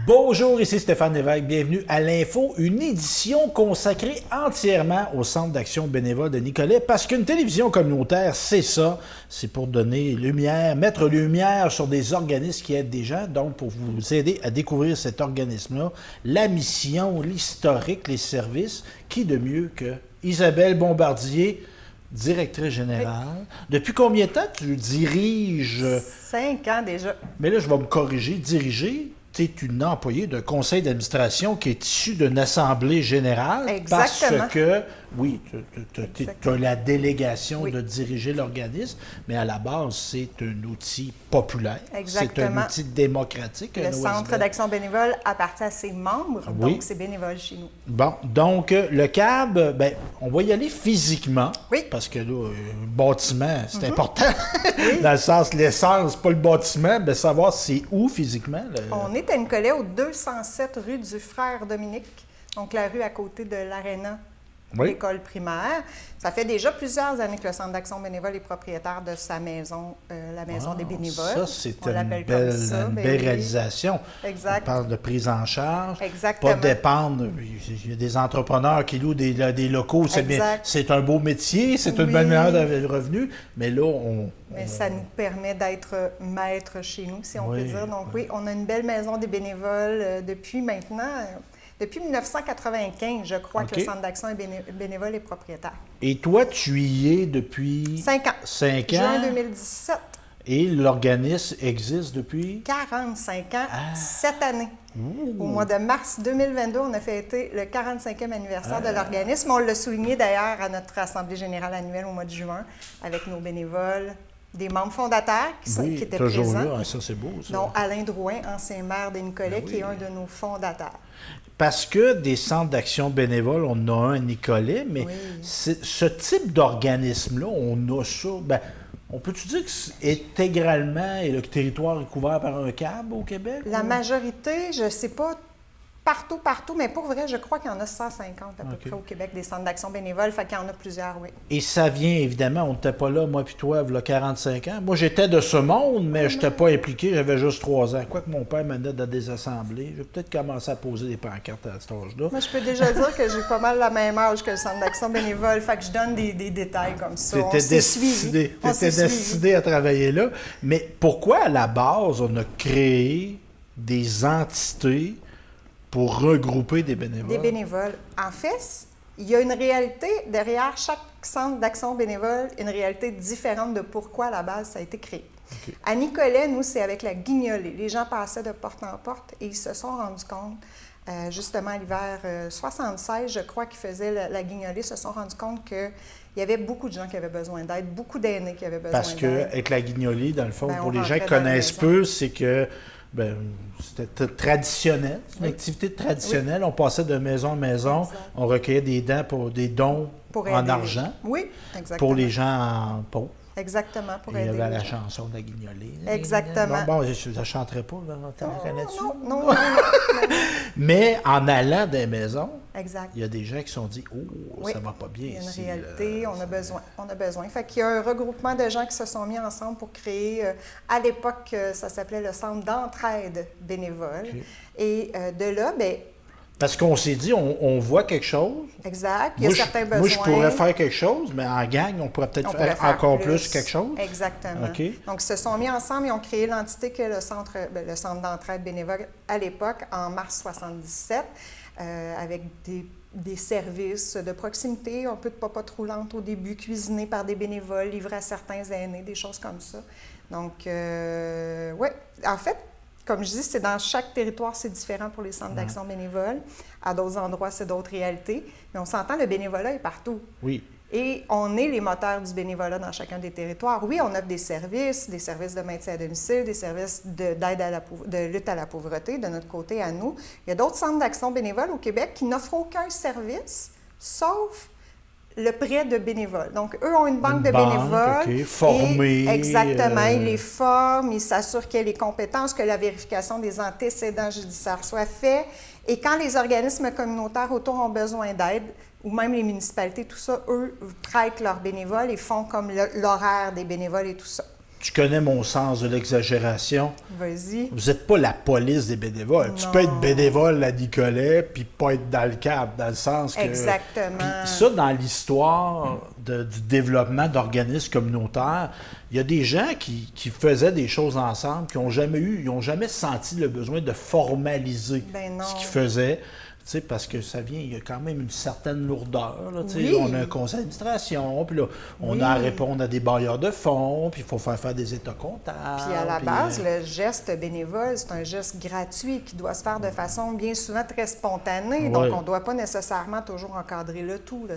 Bonjour, ici Stéphane Lévesque. Bienvenue à l'Info, une édition consacrée entièrement au Centre d'action bénévole de Nicolet, parce qu'une télévision communautaire, c'est ça. C'est pour donner lumière, mettre lumière sur des organismes qui aident des gens. Donc, pour vous aider à découvrir cet organisme-là, la mission, l'historique, les services, qui de mieux que Isabelle Bombardier, directrice générale. Oui. Depuis combien de temps tu diriges? 5 ans déjà. Mais là, je vais me corriger. Diriger, tu es une employée d'un conseil d'administration qui est issu d'une assemblée générale. Exactement. Parce que, oui, tu as la délégation de diriger l'organisme, mais à la base, c'est un outil populaire. Exactement. C'est un outil démocratique. Le Centre d'action bénévole appartient à ses membres, donc c'est bénévole chez nous. Bon, donc le CAB, ben, on va y aller physiquement, parce que là, le bâtiment, c'est important. Dans le sens, l'essence, pas le bâtiment, bien savoir c'est où physiquement. On est à Nicolet, au 207 rue du Frère Dominique, donc la rue à côté de l'Arena. L'école primaire. Ça fait déjà plusieurs années que le Centre d'action bénévole est propriétaire de sa maison, la Maison des bénévoles. Ça, c'est une belle réalisation. Exact. On parle de prise en charge. Exactement. Pas dépendre. Il y a des entrepreneurs qui louent des locaux. C'est un beau métier, c'est une bonne manière de revenus, mais là, Mais ça nous permet d'être maître chez nous, si on peut dire. Donc oui, on a une belle Maison des bénévoles depuis maintenant... Depuis 1995, je crois que le Centre d'action bénévole est propriétaire. Et toi, tu y es depuis... 5 ans. 5 ans. Juin 2017. Et l'organisme existe depuis? 45 ans, cette année. Au mois de mars 2022, on a fêté le 45e anniversaire de l'organisme. On l'a souligné d'ailleurs à notre Assemblée générale annuelle au mois de juin, avec nos bénévoles, des membres fondateurs qui étaient présents. Là. Ça, c'est beau, ça. Donc, Alain Drouin, ancien maire de Nicolet, qui est un de nos fondateurs. Parce que des centres d'action bénévole, on en a un à Nicolet, mais ce type d'organisme-là, on a ça. Ben, on peut-tu dire que intégralement et le territoire est couvert par un CAB au Québec? La majorité, je ne sais pas partout, mais pour vrai, je crois qu'il y en a 150 à peu près au Québec, des centres d'action bénévole, fait qu'il y en a plusieurs, oui. Et ça vient, évidemment, on n'était pas là, moi puis toi, il y a 45 ans. Moi, j'étais de ce monde, mais je n'étais pas impliqué, j'avais juste 3 ans. Quoique mon père menait dans des assemblées, j'ai peut-être commencé à poser des pancartes à cet âge-là. Moi, je peux déjà dire que j'ai pas mal la même âge que le centre d'action bénévole, fait que je donne des détails comme ça. Tu étais décidé à travailler là. Mais pourquoi, à la base, on a créé des entités pour regrouper des bénévoles? Des bénévoles. En fait, il y a une réalité derrière chaque centre d'action bénévole, une réalité différente de pourquoi à la base ça a été créé. À Nicolet, nous, c'est avec la guignolée. Les gens passaient de porte en porte et ils se sont rendus compte, justement à l'hiver 76, je crois, qu'ils faisaient la guignolée, se sont rendus compte qu'il y avait beaucoup de gens qui avaient besoin d'aide, beaucoup d'aînés qui avaient besoin d'aide. Parce qu'avec la guignolée, dans le fond, pour les gens qui connaissent peu, c'est que c'était traditionnel, une activité traditionnelle. On passait de maison en maison, on recueillait des dons en argent. Oui, exactement. Pour les gens pauvres. Exactement, pour aider. Il y avait la chanson de la guignolée. Exactement. Bon, je ne la chanterai pas, non. Mais en allant des maisons, exact. Il y a des gens qui se sont dit « Oh, ça va pas bien ici. » Il y a une réalité, on a besoin. Fait qu'il y a un regroupement de gens qui se sont mis ensemble pour créer, à l'époque, ça s'appelait le Centre d'entraide bénévole. Et de là, bien... Parce qu'on s'est dit, on voit quelque chose. Exact. Il y a certains besoins. Moi, je pourrais faire quelque chose, mais en gang, on pourrait peut-être faire encore plus quelque chose. Exactement. Donc, ils se sont mis ensemble et ont créé l'entité que le Centre d'entraide bénévole à l'époque, en mars 77, avec des services de proximité, un peu de popote roulante au début, cuisinés par des bénévoles, livrés à certains aînés, des choses comme ça. Donc, oui, en fait, comme je dis, c'est dans chaque territoire, c'est différent pour les centres d'action bénévole. À d'autres endroits, c'est d'autres réalités. Mais on s'entend, le bénévolat est partout. Oui. Et on est les moteurs du bénévolat dans chacun des territoires. Oui, on offre des services de maintien à domicile, des services d'aide de lutte à la pauvreté de notre côté à nous. Il y a d'autres centres d'action bénévole au Québec qui n'offrent aucun service, sauf le prêt de bénévoles. Donc, eux ont une banque de bénévoles. Formés. Exactement. Ils les forment, ils s'assurent qu'il y ait les compétences, que la vérification des antécédents judiciaires soit faite. Et quand les organismes communautaires autour ont besoin d'aide, ou même les municipalités, tout ça, eux prêtent leurs bénévoles et font comme l'horaire des bénévoles et tout ça. tu connais mon sens de l'exagération. Vas-y. Vous n'êtes pas la police des bénévoles. Non. Tu peux être bénévole à Nicolet puis pas être dans le cadre, dans le sens que... Exactement. Puis ça, dans l'histoire du développement d'organismes communautaires, il y a des gens qui faisaient des choses ensemble, qui n'ont jamais senti le besoin de formaliser ce qu'ils faisaient. Tu sais, parce que il y a quand même une certaine lourdeur. Là, oui. On a un conseil d'administration, puis là, on a à répondre à des bailleurs de fonds, puis il faut faire des états comptables. Puis à la base, le geste bénévole, c'est un geste gratuit qui doit se faire de façon bien souvent très spontanée. Donc, on ne doit pas nécessairement toujours encadrer le tout. Là.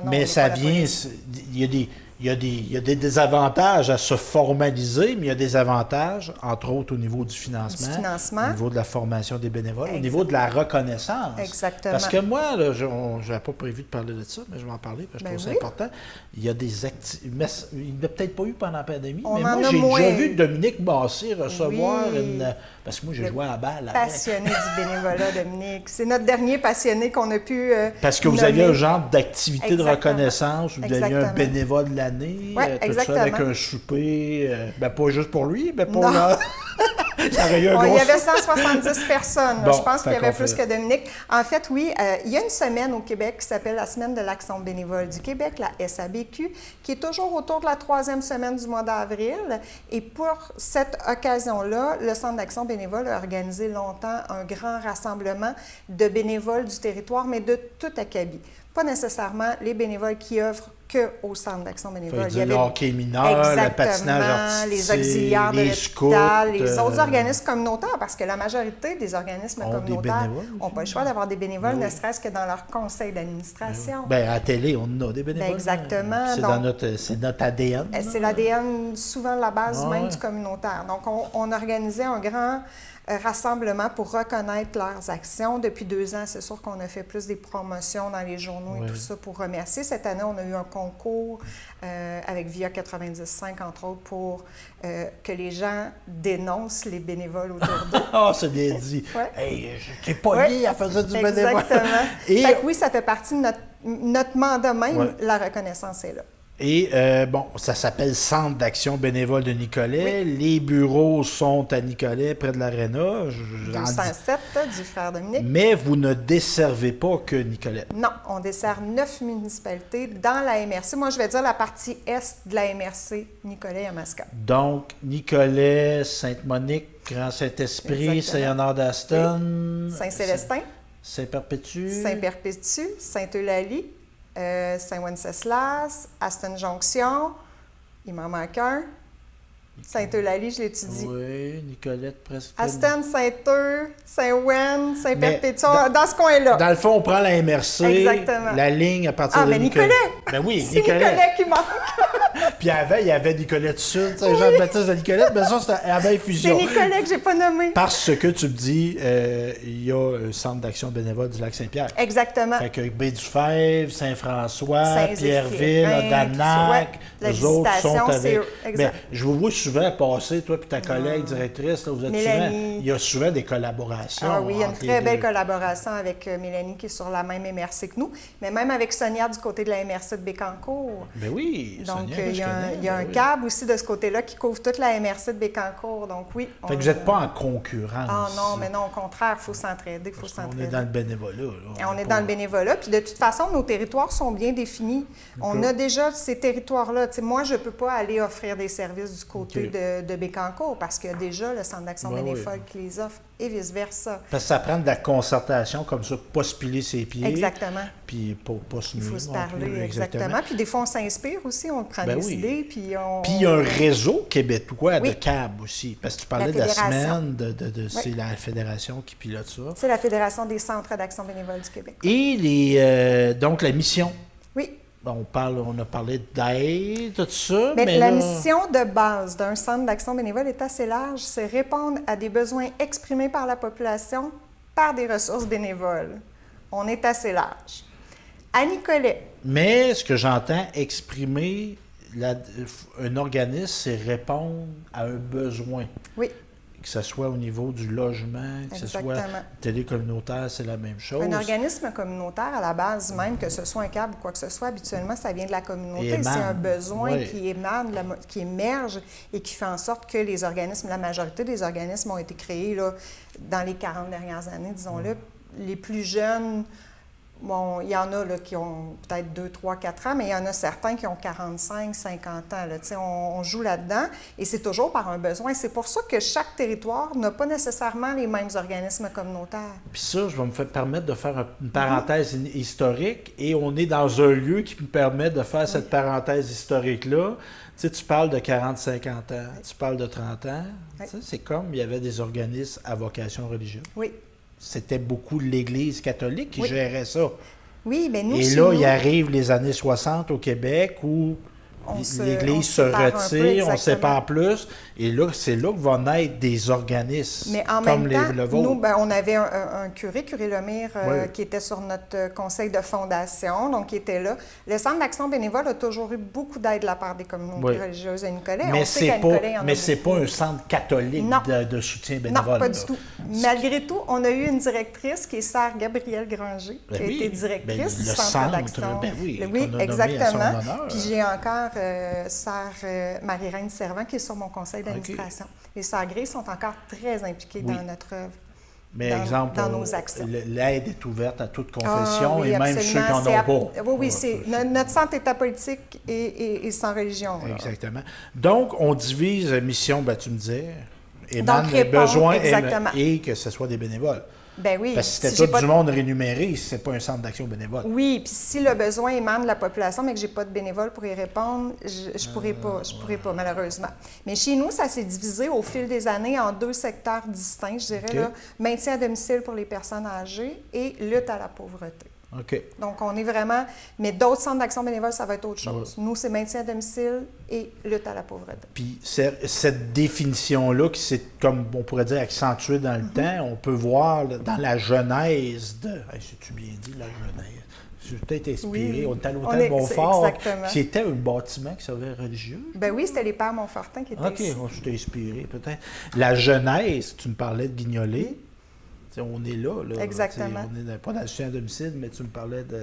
Mais ça vient... Il y a des désavantages à se formaliser, mais il y a des avantages, entre autres au niveau du financement, au niveau de la formation des bénévoles, au niveau de la reconnaissance. Exactement. Parce que moi, je n'avais pas prévu de parler de ça, mais je vais en parler parce que je trouve ça important. Il y a des activités... Il n'y a peut-être pas eu pendant la pandémie, mais moi, j'ai déjà vu Dominique Massé recevoir une... Parce que moi, j'ai joué à la balle. Passionné du bénévolat, Dominique. C'est notre dernier passionné qu'on a pu parce que vous aviez un genre d'activité de reconnaissance, vous aviez un bénévole de l'année, tout ça avec un souper, pas juste pour lui, mais pour la... Il y avait 170 personnes. Bon, je pense qu'il y avait plus que Dominique. En fait, oui, il y a une semaine au Québec qui s'appelle la Semaine de l'Action bénévole du Québec, la SABQ, qui est toujours autour de la 3e semaine du mois d'avril. Et pour cette occasion-là, le Centre d'action bénévole a organisé longtemps un grand rassemblement de bénévoles du territoire, mais de tout Acabie. Pas nécessairement les bénévoles qui œuvrent qu'au Centre d'action bénévole. Il y avait le hockey mineur, le patinage artistique, les auxiliaires de l'hôpital, les autres organismes communautaires, parce que la majorité des organismes communautaires n'ont pas le choix d'avoir des bénévoles, ne serait-ce que dans leur conseil d'administration. À la télé, on a des bénévoles. Exactement. C'est notre ADN. C'est l'ADN, souvent la base même du communautaire. Donc, on organisait un grand rassemblement pour reconnaître leurs actions. Depuis 2 ans, c'est sûr qu'on a fait plus des promotions dans les journaux et tout ça pour remercier. Cette année, on a eu un concours avec VIA 95, entre autres, pour que les gens dénoncent les bénévoles autour d'eux. Ah, c'est bien dit. Hey, t'es pogné à faire du bénévole. Exactement. Fait que oui, ça fait partie de notre mandat même. La reconnaissance est là. Et ça s'appelle Centre d'action bénévole de Nicolet. Oui. Les bureaux sont à Nicolet, près de l'Aréna. 207 du frère Dominique. Mais vous ne desservez pas que Nicolet. Non, on dessert 9 municipalités dans la MRC. Moi, je vais dire la partie est de la MRC, Nicolet-Yamaska. Donc, Nicolet, Sainte-Monique, Grand-Saint-Esprit, Saint-Léonard-d'Aston, Saint-Célestin, Saint-Perpétue, Saint-Eulalie, Saint-Wenceslas, Aston Junction, il m'en manque un. Saint-Eulalie, je l'étudie. Oui, Nicolette, presque. Aston, Saint-Eux, Saint-Wen, Saint-Perpétue, dans ce coin-là. Dans le fond, on prend la MRC, exactement. La ligne à partir de Nicolet. Ben oui, c'est Nicolet qui manque. Puis avant, il y avait Nicolette Sud, Jean-Baptiste de Nicolette, mais ça, c'était avant fusion. C'est Nicolet que j'ai pas nommé. Parce que tu me dis, il y a un centre d'action bénévole du Lac-Saint-Pierre. Exactement. Fait que Baie-du-Fèvre, Saint-François, Pierreville, Danac, les autres sont avec... Ben, je vous vois souvent passer, toi et ta collègue directrice, là, vous êtes souvent, il y a souvent des collaborations. Ah oui, il y a une très belle collaboration avec Mélanie qui est sur la même MRC que nous, mais même avec Sonia du côté de la MRC de Bécancour. Ben oui, donc Sonia, il y a un câble aussi de ce côté-là qui couvre toute la MRC de Bécancour. Donc oui. Fait que vous n'êtes pas en concurrence. Ah non, mais non, au contraire, il faut s'entraider, On est dans le bénévolat. On est dans le bénévolat. Puis de toute façon, nos territoires sont bien définis. On a déjà ces territoires-là. T'sais, moi, je ne peux pas aller offrir des services du côté de Bécancour parce qu'il y a déjà le Centre d'action bénévole qui les offre et vice-versa. Parce que ça prend de la concertation comme ça, pas se piler ses pieds. Exactement. Puis pas se nuire. Il faut se parler, exactement. Puis des fois, on s'inspire aussi, on prend des idées. Puis il y a un réseau québécois de CAB aussi. Parce que tu parlais de la semaine, c'est la fédération qui pilote ça. C'est la Fédération des centres d'action bénévole du Québec. Et donc la mission. Oui. On a parlé d'aide, tout ça. Mais la mission de base d'un centre d'action bénévole est assez large. C'est répondre à des besoins exprimés par la population par des ressources bénévoles. On est assez large. À Nicolet. Mais ce que j'entends exprimer un organisme, c'est répondre à un besoin. Oui. que ce soit au niveau du logement, que ce soit télécommunautaire, c'est la même chose. Un organisme communautaire, à la base même, que ce soit un câble ou quoi que ce soit, habituellement, ça vient de la communauté. C'est un besoin qui émane, qui émerge et qui fait en sorte que les organismes, la majorité des organismes ont été créés là, dans les 40 dernières années, disons-le. Les plus jeunes, bon, il y en a là, qui ont peut-être 2, 3, 4 ans, mais il y en a certains qui ont 45, 50 ans. Là. On joue là-dedans et c'est toujours par un besoin. C'est pour ça que chaque territoire n'a pas nécessairement les mêmes organismes communautaires. Puis ça, je vais me permettre de faire une parenthèse historique et on est dans un lieu qui me permet de faire cette parenthèse historique-là. Tu sais, tu parles de 40, 50 ans, tu parles de 30 ans. Tu sais, c'est comme il y avait des organismes à vocation religieuse. Oui. C'était beaucoup l'Église catholique qui gérait ça. Oui, mais nous, et là, il arrive les années 60 au Québec où l'Église se retire, on sépare plus. Et là, c'est là que vont naître des organismes. Mais en comme même temps, le vôtre. nous, on avait un curé Lemire, qui était sur notre conseil de fondation, donc qui était là. Le Centre d'action bénévole a toujours eu beaucoup d'aide de la part des communautés religieuses à Nicolet. Mais c'est pas un centre catholique de soutien bénévole. Non, pas du tout. Malgré tout, on a eu une directrice qui est Sœur Gabrielle Granger, qui a été directrice du Centre d'action. Oui, exactement. Puis j'ai encore Sœur Marie-Reine Servant qui est sur mon conseil d'administration. Les Sœurs Gris sont encore très impliquées dans notre œuvre. Mais exemple, dans nos actions. L'aide est ouverte à toute confession et même ceux qui n'en ont pas. Oui, notre centre est apolitique et sans religion. Exactement. Donc, on divise la mission, tu me disais, émane le besoin et que ce soit des bénévoles. Ben oui. Parce que c'était tout du monde rémunéré, c'est pas un centre d'action bénévole. Oui, puis si le besoin émane de la population, mais que j'ai pas de bénévoles pour y répondre, je pourrais pas, malheureusement. Mais chez nous, ça s'est divisé au fil des années en 2 secteurs distincts, je dirais, là, maintien à domicile pour les personnes âgées et lutte à la pauvreté. OK. Donc, on est vraiment... Mais d'autres centres d'action bénévole, ça va être autre chose. Nous, c'est maintien à domicile et lutte à la pauvreté. Puis, cette définition-là, qui s'est, comme on pourrait dire, accentuée dans le temps, on peut voir dans la genèse de... J'ai-tu bien dit, la genèse? J'ai peut-être inspiré. On est à l'hôtel Montfort, qui était un bâtiment qui servait religieux. Ben oui, c'était les Pères Montfortin qui étaient ici. OK, je t'ai inspiré, peut-être. La genèse, tu me parlais de Guignolet. On est là. Exactement. On n'est pas dans le soutien à domicile, mais tu me parlais de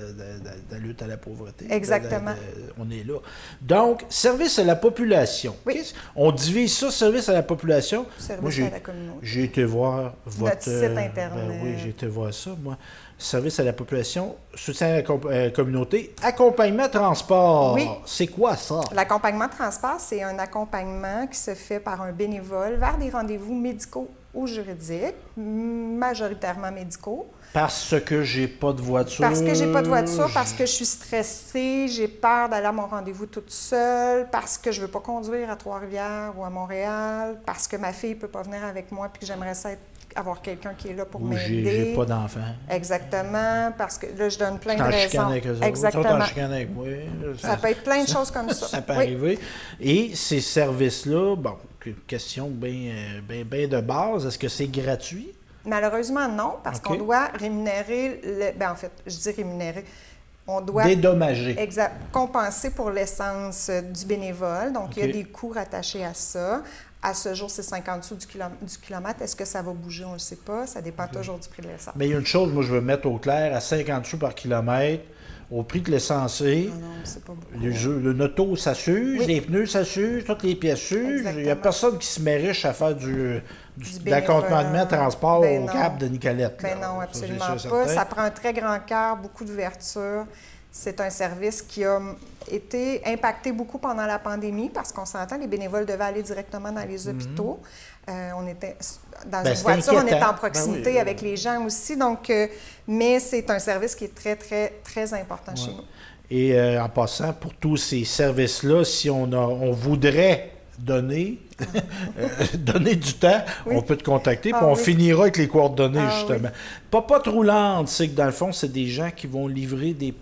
la lutte à la pauvreté. Exactement. On est là. Donc, service à la population. Oui. On divise ça, service à la population. Service à la communauté. J'ai été voir votre site Internet. oui, j'ai été voir ça, moi. Service à la population, soutien à la communauté, accompagnement transport. Oui. C'est quoi ça? L'accompagnement transport, c'est un accompagnement qui se fait par un bénévole vers des rendez-vous médicaux ou juridiques, majoritairement médicaux. Parce que j'ai pas de voiture. Parce que j'ai pas de voiture, parce que je suis stressée, j'ai peur d'aller à mon rendez-vous toute seule, parce que je veux pas conduire à Trois-Rivières ou à Montréal, parce que ma fille peut pas venir avec moi puis que j'aimerais ça avoir quelqu'un qui est là pour m'aider. J'ai pas d'enfant. Exactement, parce que là, je donne plein de raisons. Avec eux autres. Exactement. Avec moi. Ça peut être plein de choses comme ça. Ça peut arriver. Et ces services-là, bon, question bien de base, est-ce que c'est gratuit? Malheureusement, non, parce qu'on doit rémunérer, en fait, je dis rémunérer, on doit... Dédommager. Exact. Compenser pour l'essence du bénévole. Donc, il y a des coûts rattachés à ça. À ce jour, c'est 50 sous du kilomètre. Est-ce que ça va bouger? On ne le sait pas. Ça dépend toujours du prix de l'essence. Mais il y a une chose, moi, je veux mettre au clair, à 50 sous par kilomètre, au prix de l'essence, non, c'est pas beaucoup. Le auto, ça s'use, les pneus, ça s'use, toutes les pièces s'usent. Il n'y a personne qui se met riche à faire de l'accompagnement de transport au Cap de Nicolette. Non, absolument pas. Ça prend un très grand cœur, beaucoup d'ouverture. C'est un service qui a été impacté beaucoup pendant la pandémie parce qu'on s'entend, les bénévoles devaient aller directement dans les hôpitaux. On était dans une voiture, on était en proximité avec les gens aussi. Donc, mais c'est un service qui est très, très, très important chez nous. Et en passant, pour tous ces services-là, si on voudrait donner du temps, on peut te contacter, puis on finira avec les coordonnées, justement. Popote roulante, c'est que dans le fond, c'est des gens qui vont livrer des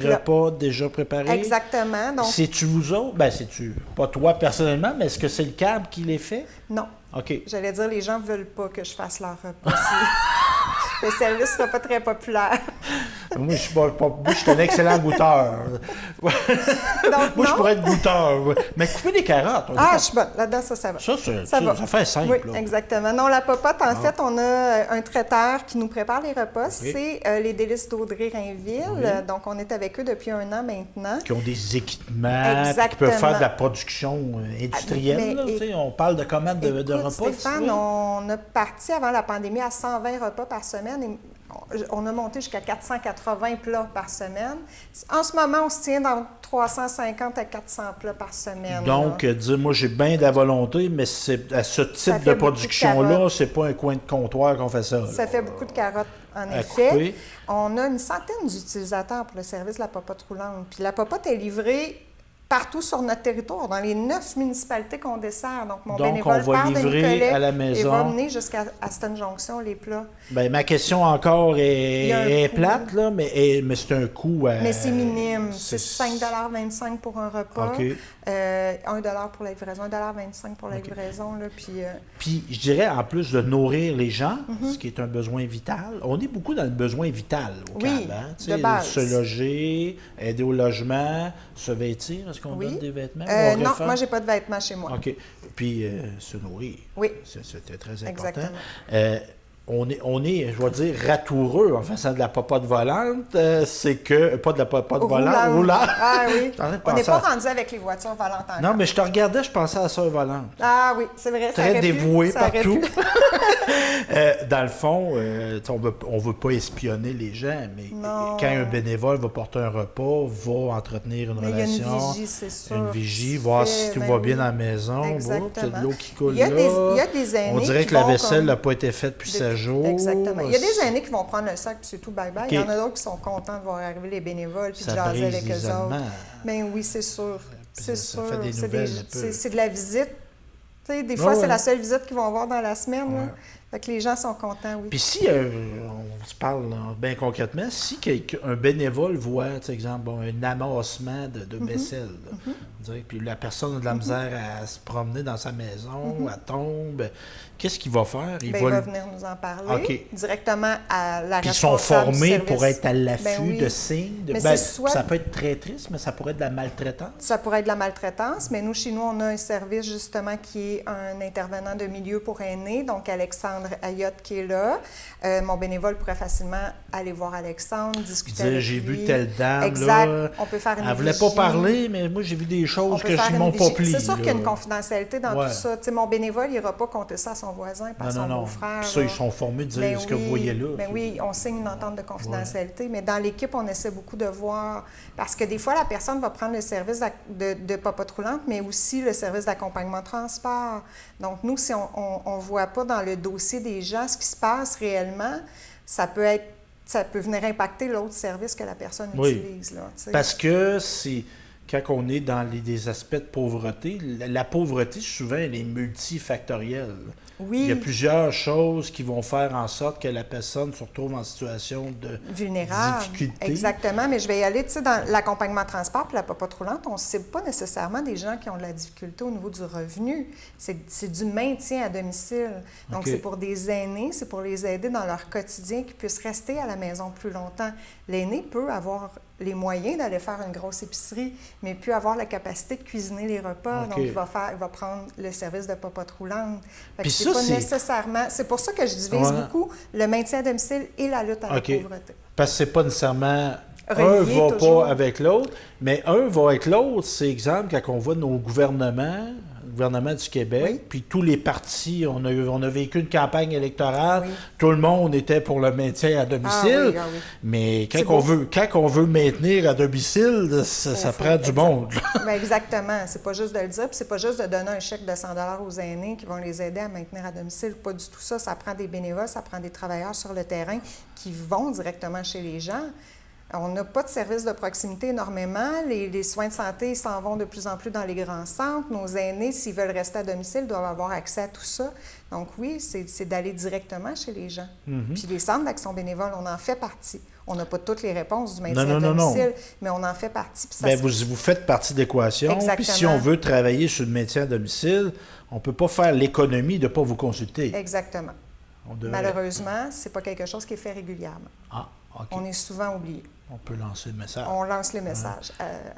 repas déjà préparés. Exactement. Donc... C'est-tu vous autres? C'est-tu pas toi personnellement, mais est-ce que c'est le câble qui les fait? Non. OK. J'allais dire, les gens ne veulent pas que je fasse leur repas. Le service ne sera pas très populaire. Moi, je suis un excellent goûteur. Donc, Moi, je non. pourrais être goûteur. Ouais. Mais couper des carottes. Ah, je suis bonne. Là-dedans, ça va. Ça fait simple. Oui, là. exactement. Non, la popote, en fait, on a un traiteur qui nous prépare les repas. C'est les Délices d'Audrey-Rainville. Oui. Donc, on est avec eux depuis 1 an maintenant. Qui ont des équipements, qui Exactement. peuvent faire de la production industrielle. Mais- là, tu sais, on parle de commandes de Écoute, repas. Stéphane, ici. on a parti avant la pandémie à 120 repas par semaine et on a monté jusqu'à 480 plats par semaine. En ce moment, on se tient dans 350 à 400 plats par semaine. Donc, là. dire, moi, j'ai bien de la volonté, mais c'est à ce Ça type fait de beaucoup de production-là, carottes. c'est pas un coin de comptoir qu'on fait ça. Ça là. fait beaucoup de carottes, en À effet. couper. On a une centaine d'utilisateurs pour le service de la popote roulante. Puis la popote est livrée partout sur notre territoire, dans les 9 municipalités qu'on dessert. Donc, mon Donc, bénévole on va part de livrer Nicolet à la et maison. va mener jusqu'à Aston Junction les plats. Ben, ma question encore Il y a un est coût. plate, là, mais c'est un coût. Mais c'est minime. C'est 5,25 pour un repas. OK. 1 pour la livraison, 1,25 pour la livraison. Là, Puis, je dirais, en plus de nourrir les gens, Mm-hmm. ce qui est un besoin vital, on est beaucoup dans le besoin vital au Oui, CAB. Hein? Tu de sais, base. se loger, aider au logement, se vêtir. Est-ce qu'on Oui. donne des vêtements? non, moi, j'ai pas de vêtements chez moi. OK. Puis, se nourrir. Oui. C'était très important. Exactement. On est, je vais dire, ratoureux en faisant de la popote volante. C'est que, pas de la popote volante, roulante. Ah oui. Je suis en train de On n'est penser pas à- rendu avec les voitures volantes encore. Non, mais je te regardais, je pensais à la sœur volante. Ah oui, c'est vrai. ça Très aurait pu, dévoué ça aurait partout. pu. Dans le fond, on veut pas espionner les gens, mais Non. quand un bénévole va porter un repas, va entretenir une Mais il y a une relation, vigie, c'est sûr. une vigie, qui voir se si fait, tout ben va oui. bien dans la maison, voir, Exactement. puis il y a de l'eau qui coule Il y a là. il y a des aînés On dirait qui que la vont vaisselle comme- n'a pas été faite depuis 16 jours. Exactement. Il y a des aînés qui vont prendre le sac puis c'est tout bye-bye. OK. Il y en a d'autres qui sont contents de voir arriver les bénévoles puis de Ça jaser brise avec eux l'isolement. autres. Ben oui, c'est sûr. C'est ça sûr. fait des C'est nouvelles un peu. c'est de la visite. Tu sais, des fois, Ouais, c'est la ouais. seule visite qu'ils vont avoir dans la semaine. là. Ouais. Fait que les gens sont contents, oui. Puis si, on se parle bien concrètement, si un bénévole voit, tu sais, exemple, un amassement de Mm-hmm. vaisselle, là, on dirait, puis la personne a de la misère à se promener dans sa maison, elle tombe, qu'est-ce qu'il va faire? Ben, il va venir nous en parler OK. directement à la Puis ils sont responsable du formés pour service. être à l'affût Ben oui. de signes. Mais c'est soit- Ça peut être très triste, mais ça pourrait être de la maltraitance. Ça pourrait être de la maltraitance, mais nous, chez nous, on a un service justement qui est un intervenant de milieu pour aînés, donc Alexandre Ayotte qui est là. Mon bénévole pourrait facilement aller voir Alexandre, discuter Dire, avec j'ai lui. vu telle dame, Exact. là, On peut faire une elle voulait pas vigie. parler, mais moi j'ai vu des On choses peut que faire je une m'ont pas vigie. plu. C'est sûr qu'il y a une là. confidentialité dans Ouais. tout ça. Tu sais, mon bénévole, il n'ira pas compter ça à son voisin, par son beau-frère. Puis ça, là. ils sont formés de dire Ben ce que vous oui, voyez là. ben puis- oui, on signe une entente de confidentialité, mais dans l'équipe, on essaie beaucoup de voir, parce que des fois, la personne va prendre le service de popote roulante, mais aussi le service d'accompagnement de transport. Donc, nous, si on ne voit pas dans le dossier des gens ce qui se passe réellement, ça peut venir impacter l'autre service que la personne Oui. utilise. Là, tu sais. Parce que c'est quand on est dans des aspects de pauvreté, la pauvreté, souvent, elle est multifactorielle. Oui. Il y a plusieurs choses qui vont faire en sorte que la personne se retrouve en situation de Vulnérable. difficulté. Exactement, mais je vais y aller, tu sais, dans l'accompagnement de transport puis la popote roulante, on ne cible pas nécessairement des gens qui ont de la difficulté au niveau du revenu. C'est du maintien à domicile. Donc, OK. c'est pour des aînés, c'est pour les aider dans leur quotidien, qu'ils puissent rester à la maison plus longtemps. L'aîné peut avoir les moyens d'aller faire une grosse épicerie, mais peut avoir la capacité de cuisiner les repas. OK. Donc, il va prendre le service de popote roulante. Fait que Puis c'est ça, pas c'est- nécessairement... C'est pour ça que je divise Ouais. beaucoup le maintien à domicile et la lutte à la OK. pauvreté. Parce que c'est pas nécessairement un Relié va toujours. pas avec l'autre, mais un va avec l'autre, c'est exemple quand on voit nos gouvernements, le gouvernement du Québec, Oui. puis tous les partis, on a vécu une campagne électorale, Oui. tout le monde était pour le maintien à domicile, Ah oui. mais C'est quand beau. on veut maintenir à domicile, ça Faut- prend du exact. monde. Ben exactement. C'est pas juste de le dire, puis c'est pas juste de donner un chèque de 100 aux aînés qui vont les aider à maintenir à domicile. Pas du tout ça. Ça prend des bénévoles, ça prend des travailleurs sur le terrain qui vont directement chez les gens. On n'a pas de services de proximité énormément. Les soins de santé ils s'en vont de plus en plus dans les grands centres. Nos aînés, s'ils veulent rester à domicile, doivent avoir accès à tout ça. Donc oui, c'est d'aller directement chez les gens. Puis les centres d'action bénévole, on en fait partie. On n'a pas toutes les réponses du maintien Non, à non, non, domicile, mais on en fait partie. Puis ça Ben, se- vous faites partie de l'équation, puis si Exactement. on veut travailler sur le maintien à domicile, on ne peut pas faire l'économie de ne pas vous consulter. Exactement. On devrait- Malheureusement, c'est pas quelque chose qui est fait régulièrement. Ah, OK. On est souvent oublié. On peut lancer le message. On lance le message.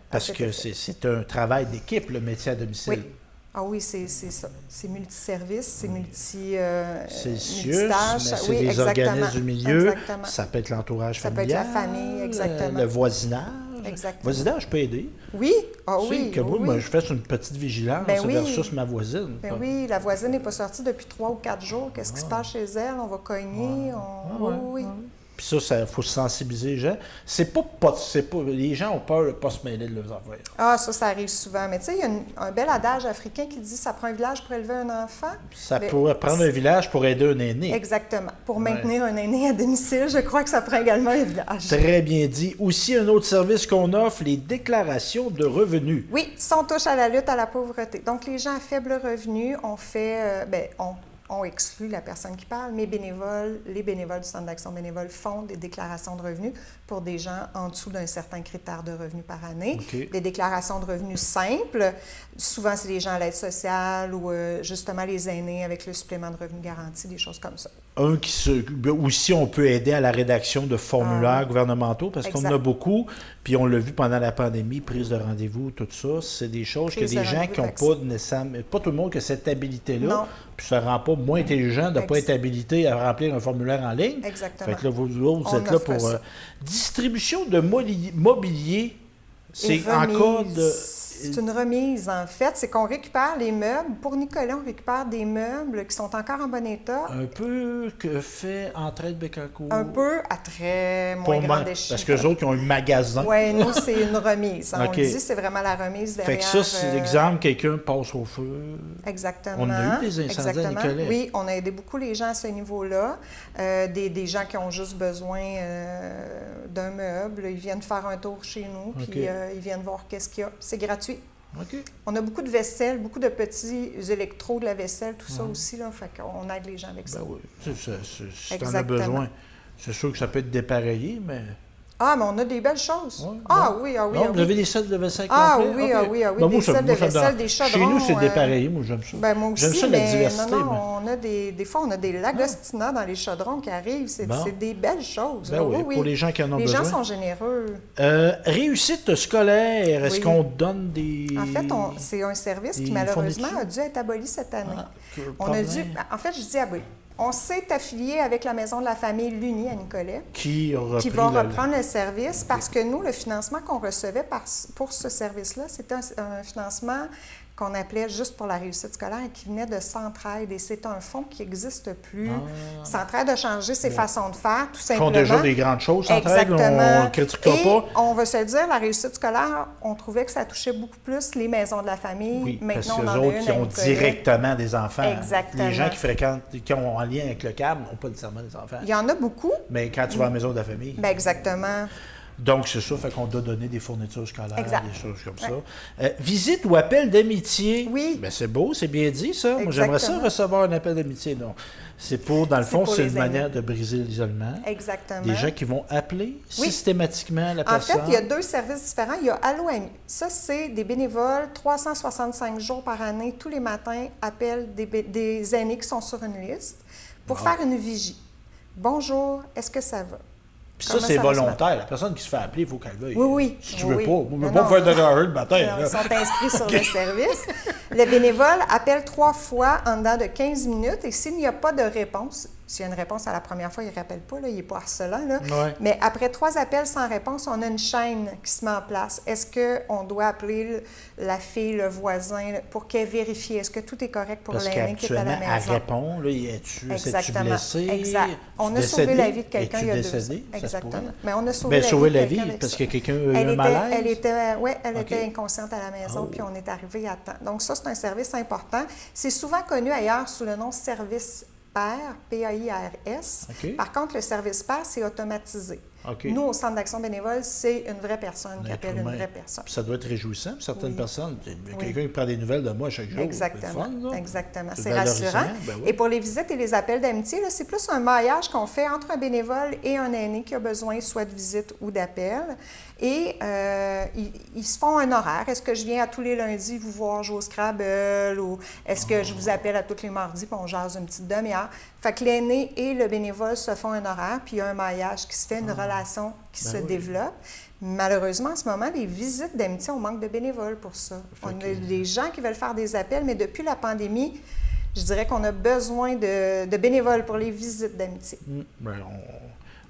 Parce que c'est un travail d'équipe, le métier à domicile. Oui. Ah oui, c'est ça. C'est multiservice, c'est C'est sûr, multitâche. mais c'est Oui, des exactement. organismes du milieu. Exactement. Ça peut être l'entourage Ça familial. peut être la famille, exactement. Le voisinage. Exactement. Voisinage peut aider. Oui, ah Tu sais, oui. que moi, oui. moi, je fais une petite vigilance Ben oui. versus ma voisine. Ben oui, la voisine n'est pas sortie depuis 3 ou 4 jours. Qu'est-ce qui se passe chez elle? On va cogner. Oui. Puis ça, il faut sensibiliser les gens. Les gens ont peur de ne pas se mêler de leurs affaires. Ah, ça arrive souvent. Mais tu sais, il y a un bel adage africain qui dit « ça prend un village pour élever un enfant ». Ça pourrait prendre un village pour aider un aîné. Exactement. Pour maintenir un aîné à domicile, je crois que ça prend également un village. Très bien dit. Aussi, un autre service qu'on offre, les déclarations de revenus. Oui, ça, on touche à la lutte à la pauvreté. Donc, les gens à faible revenu, on exclut la personne qui parle, mais les bénévoles du Centre d'action bénévole font des déclarations de revenus pour des gens en dessous d'un certain critère de revenus par année. OK. Des déclarations de revenus simples. Souvent, c'est les gens à l'aide sociale ou justement les aînés avec le supplément de revenus garanti, des choses comme ça. Aussi, on peut aider à la rédaction de formulaires gouvernementaux parce qu'on en a beaucoup. Puis on l'a vu pendant la pandémie, prise de rendez-vous, tout ça. C'est des choses que des gens qui n'ont pas nécessairement. Pas tout le monde qui a cette habilité-là. Non. Puis ça ne rend pas moins intelligent de ne pas être habilité à remplir un formulaire en ligne. Exactement. Fait que là, vous êtes là pour distribution de mobilier. C'est en cas de. C'est une remise, en fait. C'est qu'on récupère les meubles. Pour Nicolet, on récupère des meubles qui sont encore en bon état. Un peu que fait Entraide Bécancour. Un peu à très moins grande échelle. Parce qu'eux autres, ils ont un magasin. Oui, nous, c'est une remise. On OK. le dit, c'est vraiment la remise derrière. Fait que ça, c'est l'exemple, quelqu'un passe au feu. Exactement. On a eu des incendies à Nicolet. Oui, on a aidé beaucoup les gens à ce niveau-là. Des gens qui ont juste besoin d'un meuble. Ils viennent faire un tour chez nous, puis ils viennent voir qu'est-ce qu'il y a. C'est gratuit. OK. On a beaucoup de vaisselle, beaucoup de petits électros de la vaisselle, tout ça aussi. Là, fait qu'on aide les gens avec ça. Ben oui, si tu en as besoin. C'est sûr que ça peut être dépareillé, mais... Ah, mais on a des belles choses. Ouais, Oui. Non, vous avez des sels de vaisselle Ah complets? oui. Ben, Des sels de vaisselle, des chaudrons. Chez nous, c'est dépareillé. Moi, j'aime ça. Ben, moi aussi, j'aime ça, la diversité. on a des fois, on a des lagostina dans les chaudrons qui arrivent. C'est des belles choses. Ben oui, pour les gens qui en ont besoin. Les gens sont généreux. Réussite scolaire, est-ce qu'on donne des... En fait, c'est un service qui, malheureusement, a dû être aboli cette année. En fait, je dis aboli. On s'est affilié avec la Maison de la famille L'Uni à Nicolet, qui va reprendre le service parce que nous, le financement qu'on recevait pour ce service-là, c'était un financement qu'on appelait juste pour la réussite scolaire et qui venait de Centraide. Et c'est un fonds qui n'existe plus. Centraide a changé ses façons de faire, tout simplement. Ils font déjà des grandes choses, Centraide. Exactement. On ne critiquera pas. On va se le dire, la réussite scolaire, on trouvait que ça touchait beaucoup plus les maisons de la famille. Oui, maintenant, parce on que en les a autres qui ont directement des enfants. Exactement. Les gens qui ont un lien avec le câble n'ont pas nécessairement des enfants. Il y en a beaucoup. Mais quand tu vas à la maison de la famille... Bien, exactement. Donc, c'est ça, fait qu'on doit donner des fournitures scolaires, des choses comme ça. Visite ou appel d'amitié. Oui. Bien, c'est beau, c'est bien dit, ça. Moi, j'aimerais ça recevoir un appel d'amitié. Non. C'est dans le fond, c'est une manière de briser l'isolement. Exactement. Des gens qui vont appeler systématiquement la personne. En fait, il y a 2 services différents. Il y a Allo Ami. Ça, c'est des bénévoles, 365 jours par année, tous les matins, appellent des aînés qui sont sur une liste pour faire une vigie. Bonjour, est-ce que ça va? Puis ça, c'est volontaire. La personne qui se fait appeler, il faut qu'elle veuille. Oui. Si tu veux pas, on ne peut pas faire de l'heure le matin. Ils sont inscrits sur le service. Le bénévole appelle 3 fois en dedans de 15 minutes et s'il n'y a pas de réponse, s'il y a une réponse à la première fois, il ne rappelle pas, là, il n'est pas harcelant. Là. Ouais. Mais après 3 appels sans réponse, on a une chaîne qui se met en place. Est-ce qu'on doit appeler la fille, le voisin, pour qu'elle vérifie? Est-ce que tout est correct pour l'aîné qui est à la maison? Elle répond, là, es-tu blessé? Exact. On a sauvé la vie de quelqu'un il y a 2 ans. Exactement. Mais on a sauvé la vie de quelqu'un parce que quelqu'un a eu un malaise? Elle était inconsciente à la maison, puis on est arrivé à temps. Donc ça, c'est un service important. C'est souvent connu ailleurs sous le nom service PAIRS, P-A-I-R-S. Par contre, le service PAIRS, c'est automatisé. Nous, au Centre d'action bénévole, c'est une vraie personne qui appelle une vraie personne. Puis ça doit être réjouissant pour certaines personnes. Quelqu'un qui prend des nouvelles de moi chaque jour. Exactement. Exactement. C'est rassurant. Et pour les visites et les appels d'amitié, c'est plus un maillage qu'on fait entre un bénévole et un aîné qui a besoin soit de visite ou d'appel. Et ils se font un horaire. Est-ce que je viens à tous les lundis vous voir jouer au Scrabble ou est-ce que je vous appelle à tous les mardis puis on jase une petite demi-heure? Fait que l'aîné et le bénévole se font un horaire puis il y a un maillage qui se fait, une relation relations qui se développent. Malheureusement, en ce moment, les visites d'amitié, on manque de bénévoles pour ça. On a des gens qui veulent faire des appels, mais depuis la pandémie, je dirais qu'on a besoin de bénévoles pour les visites d'amitié. Ben,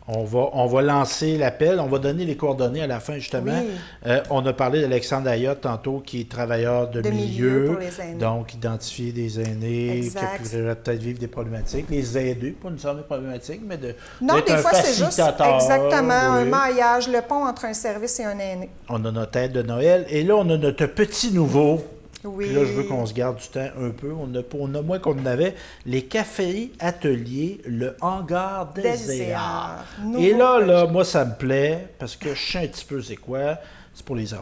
on va lancer l'appel. On va donner les coordonnées à la fin, justement. Oui. On a parlé d'Alexandre Ayotte tantôt, qui est travailleur de milieu. Pour les aînés. Donc, identifier des aînés Exact. qui pourraient peut-être vivre des problématiques. Les aider, pas nécessairement des problématiques, mais Non, d'être des un fois, c'est juste facilitateur. exactement un Oui. maillage, le pont entre un service et un aîné. On a notre aide de Noël. Et là, on a notre petit nouveau. Oui. Puis là, je veux qu'on se garde du temps un peu. On a moins qu'on en avait. Les cafés ateliers, le hangar Désert. Et là, moi, ça me plaît parce que je sais un petit peu c'est quoi. C'est pour les hommes.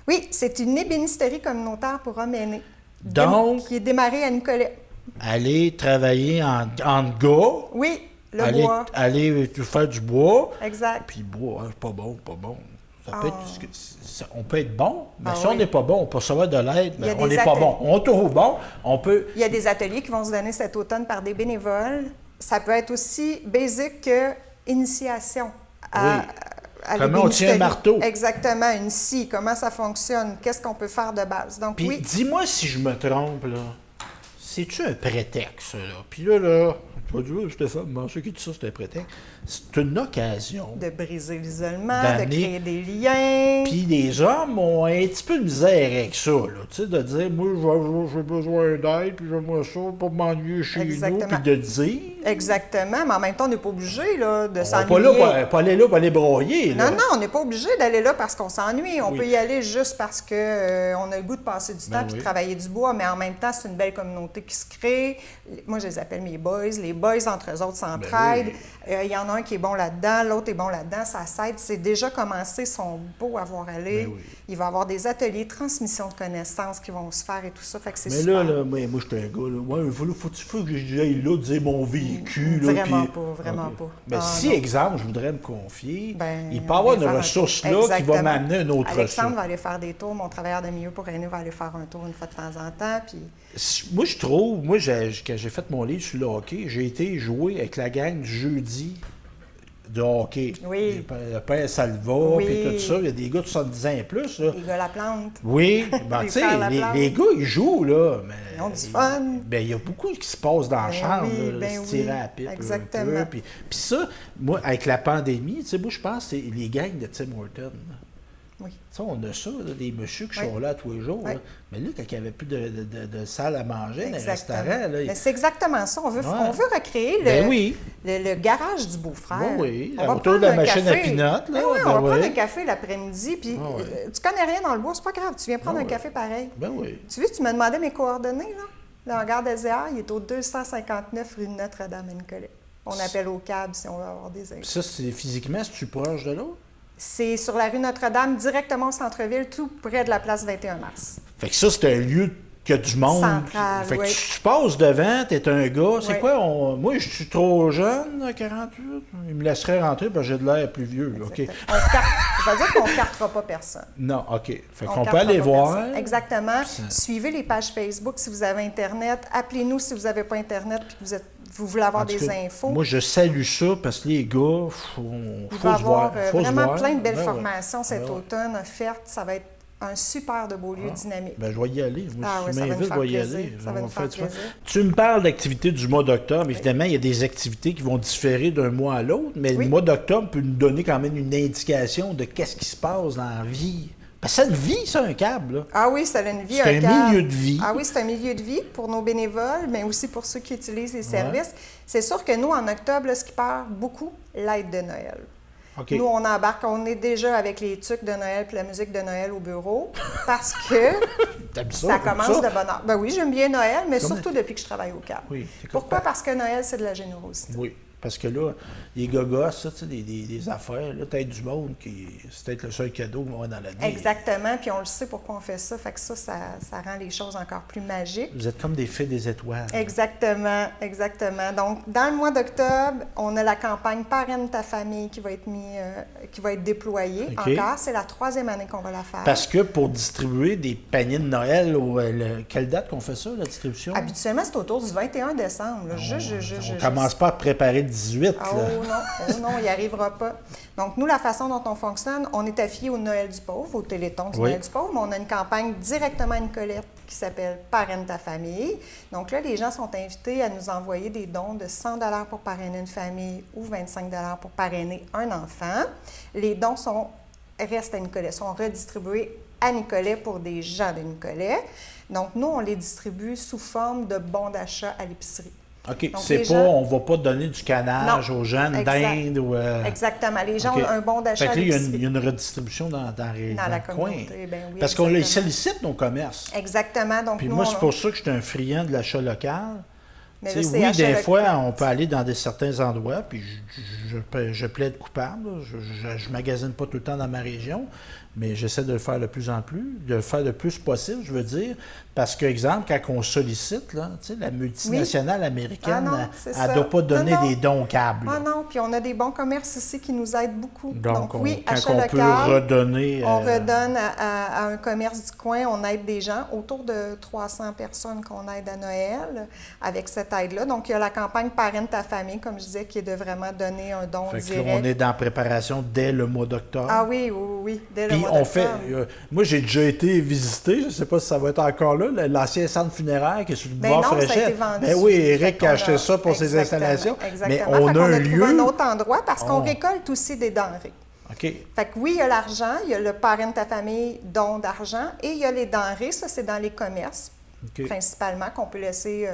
Oui, c'est une ébénisterie communautaire pour hommes aînés. Donc, qui est démarrée à Nicolet. aller travailler en gars. Oui, le bois. Aller faire du bois. Exact. Puis le bois, hein, pas bon. Ça peut on peut être bon, mais si on oui. n'est pas bon, on peut recevoir de l'aide, mais Il y a on des n'est pas ateliers. bon. On est trop bon, on peut... Il y a des ateliers qui vont se donner cet automne par des bénévoles. Ça peut être aussi basique que initiation à Comment on tient un marteau. Exactement, une scie, comment ça fonctionne, qu'est-ce qu'on peut faire de base. Donc Puis oui, dis-moi si je me trompe, là. C'est-tu un prétexte, là? Puis là, tu vas dire, Stéphane, ceux qui disent ça, c'est un prétexte. C'est une occasion. de briser l'isolement, de d'amener- créer des liens. Puis les hommes ont un petit peu de misère avec ça, là. Tu sais, de dire, moi, j'ai besoin d'aide, puis j'aimerais ça pour m'ennuyer chez nous, Exactement. puis de le dire. Exactement, mais en même temps, on n'est pas obligé là, de On va s'ennuyer. pas aller là pour aller broyer, là. Non, on n'est pas obligé d'aller là parce qu'on s'ennuie. On Oui. peut y aller juste parce que on a le goût de passer du temps Ben et de oui. travailler du bois, mais en même temps, c'est une belle communauté qui se crée. Moi, je les appelle mes boys. Les boys, entre eux autres, s'entraident. oui. Il y en a un qui est bon là-dedans, l'autre est bon là-dedans, ça s'aide. C'est déjà commencé, ils sont beaux à voir aller. Ben oui. Il va y avoir des ateliers, transmission de connaissances qui vont se faire et tout ça. Fait que c'est Mais super. là, moi, je suis un gars, là. Ouais, faut que j'aille là dire mon vécu, là. Vraiment puis- pas, vraiment OK. pas. Mais Ah, si, non. exemple, je voudrais me confier, Ben, il peut y on avoir va une faire un ressource tour. là qui va Exactement. m'amener une autre Alexandre ressource. va aller faire des tours. Mon travailleur de milieu pour aînés va aller faire un tour une fois de temps en temps. Puis Moi, je trouve, quand j'ai fait mon livre sur le hockey, j'ai été jouer avec la gang du jeudi de hockey. Oui. Le père Salva, Oui. puis tout ça. Il y a des gars de 70 ans et plus, là. les gars la plante. Oui, ben, Les tu sais, frères Laplante. les gars, ils jouent, là. Mais, Ils ont du fun. Ben, il y a beaucoup qui se passe dans la Ben chambre, oui, là, ben se tirer oui, à la pipe. là, un exactement. peu. Puis ça, moi, avec la pandémie, tu sais, moi, je pense que c'est les gangs de Tim Hortons. Oui. Tu sais, on a ça, là, des messieurs qui Oui. sont là tous les jours. Oui. là. Mais là, quand il n'y avait plus de salle à manger, dans les Exactement. restaurants, là, Mais c'est exactement ça. On veut recréer le, Ben oui. le garage du beau-frère. Ben oui, On va autour de la prendre un machine à café. peanuts, là, Ben oui, ben on va oui. prendre un café l'après-midi. Puis Ah ouais. tu connais rien dans le bois, c'est pas grave. Tu viens prendre Ah un ouais. café pareil. Ben oui. Tu vois, tu me demandais mes coordonnées, là. Le hangar Désert, il est au 259 rue de Notre-Dame à Nicolet. On appelle au câble si on veut avoir des infos. Puis ça, c'est physiquement, si tu proche de l'autre? C'est sur la rue Notre-Dame, directement au centre-ville, tout près de la place 21 mars. Fait que ça, c'est un lieu qui a du monde. Central, Fait que oui. tu passes devant, t'es un gars. C'est Oui. quoi? Moi, je suis trop jeune, à 48. Il me laisserait rentrer parce que j'ai de l'air plus vieux. là, OK? Exactement. Je veux dire qu'on ne cartera pas personne. Non, OK. Fait On qu'on peut cartera aller pas voir. personne. Exactement. Ça- Suivez les pages Facebook si vous avez Internet. Appelez-nous si vous n'avez pas Internet et que vous voulez avoir En tout des cas, infos. Moi, je salue ça parce que les gars, faut Il se va y avoir voir. Faut se vraiment voir. plein de belles Ben ouais. formations cet Ben ouais. automne offertes. Ça va être un super de beau lieu dynamique. Ben, je vais y aller. Moi, Ah si oui, tu ça va nous m'invites, faire je vais y plaisir. aller. Ça va On nous faire du fun. plaisir. Tu me parles d'activités du mois d'octobre. Évidemment, il y a des activités qui vont différer d'un mois à l'autre, mais Oui. le mois d'octobre peut nous donner quand même une indication de qu'est-ce qui se passe dans la vie. Parce que c'est une vie, ça, un câble. Là. Ah oui, ça a une vie, C'est un cadre. milieu de vie. Ah oui, c'est un milieu de vie pour nos bénévoles, mais aussi pour ceux qui utilisent les services. C'est sûr que nous, en octobre, là, ce qui part beaucoup, l'aide de Noël. OK. Nous, on embarque, on est déjà avec les tucs de Noël puis la musique de Noël au bureau parce que T'aimes ça comme commence ça? de bonne heure. Ben oui, j'aime bien Noël, mais Comme- surtout depuis que je travaille au CAP. Oui, c'est comme- Pourquoi? Parce que Noël, c'est de la générosité. Oui. Parce que là, les gogos, ça, tu sais, des affaires, là, peut-être du monde, c'est peut-être le seul cadeau qu'on va dans l'année. Exactement, puis on le sait pourquoi on fait ça. Fait que ça rend les choses encore plus magiques. Vous êtes comme des fées des étoiles. Exactement, exactement. Donc, dans le mois d'octobre, on a la campagne Parraine ta famille qui va être déployée. OK. Encore, c'est la 3e année qu'on va la faire. Parce que pour distribuer des paniers de Noël, quelle date qu'on fait ça, la distribution? Habituellement, c'est autour du 21 décembre. Là. On commence pas à préparer le 18. Oh non, il n'y arrivera pas. Donc, nous, la façon dont on fonctionne, on est affilié au Noël du pauvre, au Téléthon du Noël du pauvre, mais on a une campagne directement à Nicolette qui s'appelle « Parraine ta famille ». Donc là, les gens sont invités à nous envoyer des dons de 100 $ pour parrainer une famille ou 25 $ pour parrainer un enfant. Les dons restent à Nicolet, sont redistribués à Nicolet pour des gens de Nicolet. Donc, nous, on les distribue sous forme de bons d'achat à l'épicerie. OK. Donc, on ne va pas donner du canage aux gens d'Inde ou... Exactement. Les gens ont un bon d'achat à l'épicerie. Il y a une redistribution dans la communauté. Coin. Ben oui, parce qu'on les sollicite, nos commerces. Exactement. Donc, puis moi, c'est pour ça que je suis un friand de l'achat local. Mais oui, des fois, on peut aller dans certains endroits, puis je plaide coupable. Je ne magasine pas tout le temps dans ma région, mais j'essaie de le faire de plus en plus, de le faire le plus possible, je veux dire. Parce que, exemple, quand on sollicite, là, la multinationale américaine, elle ne doit pas donner des dons câbles. Ah non, puis on a des bons commerces ici qui nous aident beaucoup. Donc oui, achat local, peut redonner... On redonne à un commerce du coin, on aide des gens, autour de 300 personnes qu'on aide à Noël avec cette aide-là. Donc, il y a la campagne Parraine ta famille, comme je disais, qui est de vraiment donner un don direct. Là, on est dans la préparation dès le mois d'octobre. Ah oui, dès le mois d'octobre. Moi, j'ai déjà été visiter, je ne sais pas si ça va être encore là, l'ancien centre funéraire qui est sur le boulevard Fréchette. Ça a été vendu. Ben oui, Éric a acheté ça pour ses installations. Exactement. Mais on a un lieu... trouvé un autre endroit parce qu'on récolte aussi des denrées. OK. Fait que oui, il y a l'argent, il y a le Parraine ta famille, don d'argent, et il y a les denrées, ça c'est dans les commerces, principalement, qu'on peut laisser...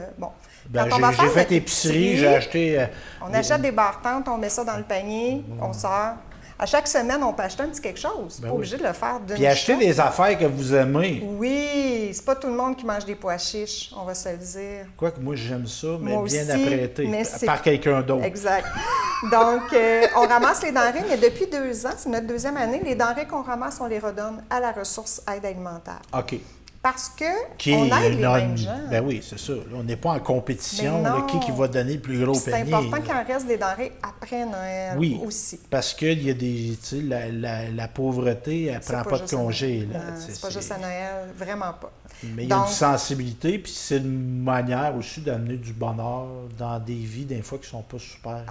j'ai fait épicerie, j'ai acheté... on achète des barres-tentes, on met ça dans le panier, on sort... À chaque semaine, on peut acheter un petit quelque chose. Pas obligé de le faire d'une Puis acheter des affaires que vous aimez. Oui, c'est pas tout le monde qui mange des pois chiches, on va se le dire. Quoique moi, j'aime ça, mais moi bien aussi, apprêté, par quelqu'un d'autre. Exact. Donc, on ramasse les denrées, mais depuis 2 ans, c'est notre 2e année, les denrées qu'on ramasse, on les redonne à la ressource aide alimentaire. OK. Parce qu'on aide les mêmes gens. Ben oui, c'est ça. Là, on n'est pas en compétition. Qui va donner le plus gros panier? C'est important qu'il en reste des denrées après Noël aussi. Parce qu'il y a des... Tu sais, la pauvreté, elle ne prend pas de congé. C'est pas juste à Noël, vraiment pas. Mais il y a une sensibilité, puis c'est une manière aussi d'amener du bonheur dans des vies, des fois, qui ne sont pas super...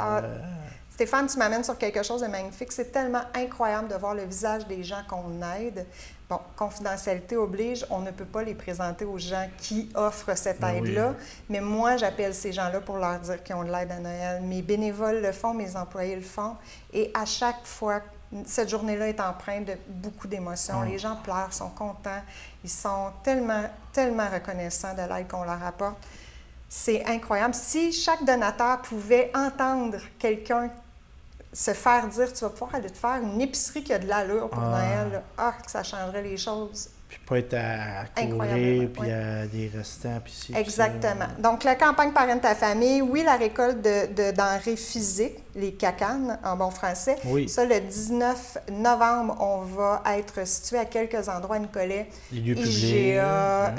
Stéphane, tu m'amènes sur quelque chose de magnifique. C'est tellement incroyable de voir le visage des gens qu'on aide. Bon, confidentialité oblige, on ne peut pas les présenter aux gens qui offrent cette aide-là. Mais moi, j'appelle ces gens-là pour leur dire qu'ils ont de l'aide à Noël. Mes bénévoles le font, mes employés le font. Et à chaque fois, cette journée-là est empreinte de beaucoup d'émotions. Les gens pleurent, sont contents. Ils sont tellement, tellement reconnaissants de l'aide qu'on leur apporte. C'est incroyable. Si chaque donateur pouvait entendre quelqu'un se faire dire, tu vas pouvoir aller te faire une épicerie qui a de l'allure pour Noël, que ça changerait les choses. Puis pas être à courir, puis à des restants, puis ci. Exactement. Donc, la campagne Parraine ta famille, oui, la récolte de denrées physiques, les cacanes, en bon français. Oui. Ça, le 19 novembre, on va être situé à quelques endroits à Nicolet. IGA,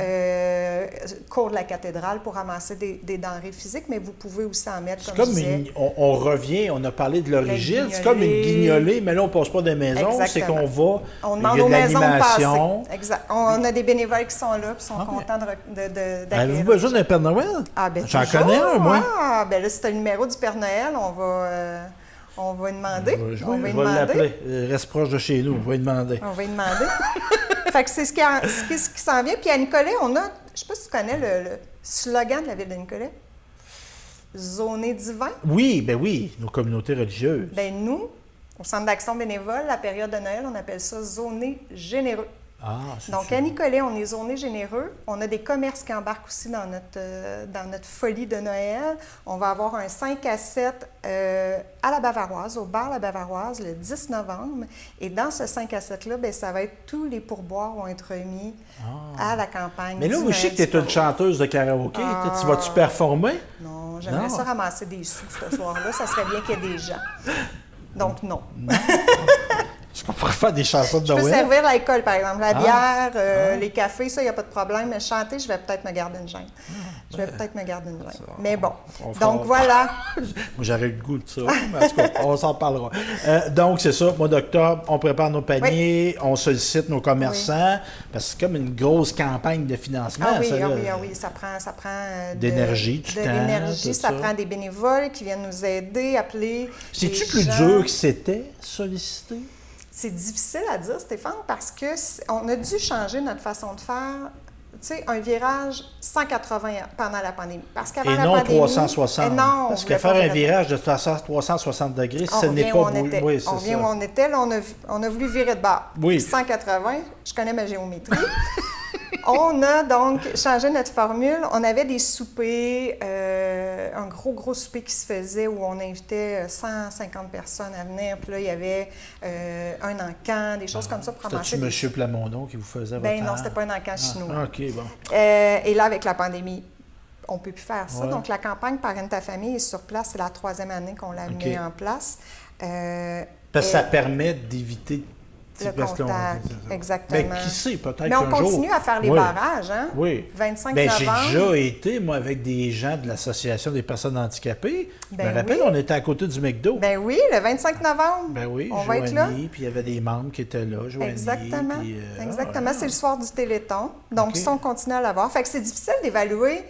cours de la cathédrale pour ramasser des denrées physiques, mais vous pouvez aussi en mettre, comme je disais. On revient, on a parlé de l'origine, c'est comme une guignolée, mais là, on ne passe pas des maisons, c'est qu'on va... On demande aux maisons de passer. Exact. On a des bénévoles qui sont là et sont contents d'accueillir. Avez-vous besoin d'un Père Noël? J'en connais un, moi. Bien là, si tu as le numéro du Père Noël, on va lui demander. Je vais l'appeler. Il reste proche de chez nous. On va lui demander. On va lui demander. Fait que c'est ce qui s'en vient. Puis à Nicolet, on a, je ne sais pas si tu connais le slogan de la ville de Nicolet. Zoné divin. Oui, nos communautés religieuses. Nous, au Centre d'action bénévole, la période de Noël, on appelle ça zoné généreux. Donc, à Nicolet, on est zoné généreux. On a des commerces qui embarquent aussi dans notre folie de Noël. On va avoir un 5 à 7 à la Bavaroise, au bar La Bavaroise, le 10 novembre. Et dans ce 5 à 7-là, ça va être tous les pourboires vont être remis à la campagne. Mais là, je sais que tu es une chanteuse de karaoké. Tu vas-tu performer? Non, j'aimerais ça ramasser des sous ce soir-là. Ça serait bien qu'il y ait des gens. Donc, non. Est-ce qu'on pourrait faire des chansons de Noël? Je peux servir l'alcool, par exemple. La bière, les cafés, ça, il n'y a pas de problème. Mais chanter, je vais peut-être me garder une gêne. Je vais peut-être me garder une jointe. Ça, Mais bon. on Donc, voilà. Moi, j'aurais le goût de ça. Mais en tout cas, on s'en parlera. Donc, c'est ça. Mois d'octobre, on prépare nos paniers, on sollicite nos commerçants, parce que c'est comme une grosse campagne de financement. Ah oui, ça, là. oui. Ça prend d'énergie, du de temps, l'énergie. tout Ça ça. prend des bénévoles qui viennent nous aider, appeler. C'est-tu les plus gens. dur que c'était solliciter? C'est difficile à dire, Stéphane, parce que on a dû changer notre façon de faire. Tu sais, un virage 180 pendant la pandémie. Parce qu'avant Et la non pandémie... 360. non, parce on que voulait faire pas un virage de 360 degrés, on ce n'est revient pas où on beau. était. Oui, c'est on revient ça. où on était. Là, on a voulu virer de bord. Oui. 180, je connais ma géométrie. On a donc changé notre formule. On avait des soupers, un gros souper qui se faisait où on invitait 150 personnes à venir. Puis là, il y avait un encan, des choses comme ça pour ramasser. C'était-tu M. Plamondon qui vous faisait Ben votre non, c'était pas un encan chinois. OK, bon. Et là, avec la pandémie, on ne peut plus faire ça. Ouais. Donc, la campagne Parraine ta famille est sur place. C'est la 3e année qu'on la OK. met en place. Parce que ça permet d'éviter le contact, exactement. Mais qui sait, peut-être Mais on qu'un jour... continue à faire les Oui. barrages, hein? Oui. 25 Ben, novembre. j'ai déjà été, moi, avec des gens de l'Association des personnes handicapées. Je Ben me rappelle, oui. on était à côté du McDo. Ben oui, le 25 novembre. Ben oui, on va être là. Joanie, puis il y avait des membres qui étaient là, Joanie. Exactement. Puis, Exactement. C'est le soir du Téléthon. Donc, OK. ça, on continue à l'avoir. Fait que c'est difficile d'évaluer.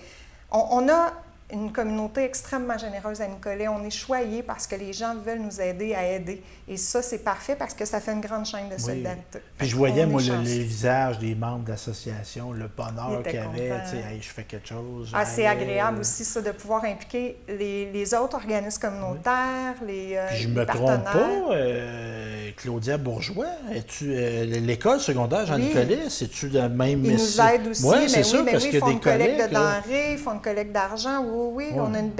On a une communauté extrêmement généreuse à Nicolet. On est choyés parce que les gens veulent nous aider à aider. Et ça, c'est parfait parce que ça fait une grande chaîne de solidarité. Puis je Fait voyais, qu'on moi, est chanceux. les visages des membres de l'association, le Ils bonheur étaient qu'il y avait. contents, Tu sais, hein. hey, je fais quelque chose. Ah, c'est hey, agréable aussi, ça, de pouvoir impliquer les autres organismes communautaires, les Puis je les me trompe partenaires. pas, Claudia Bourgeois, es-tu l'école secondaire Oui. Jean-Nicolet, c'est-tu le même Ils nous aident aussi, Oui, mais c'est ça, mais parce oui, qu'il ils y a font des une collecte collègues. de là. denrées, ils font une collecte d'argent, oui, Ouais. on a une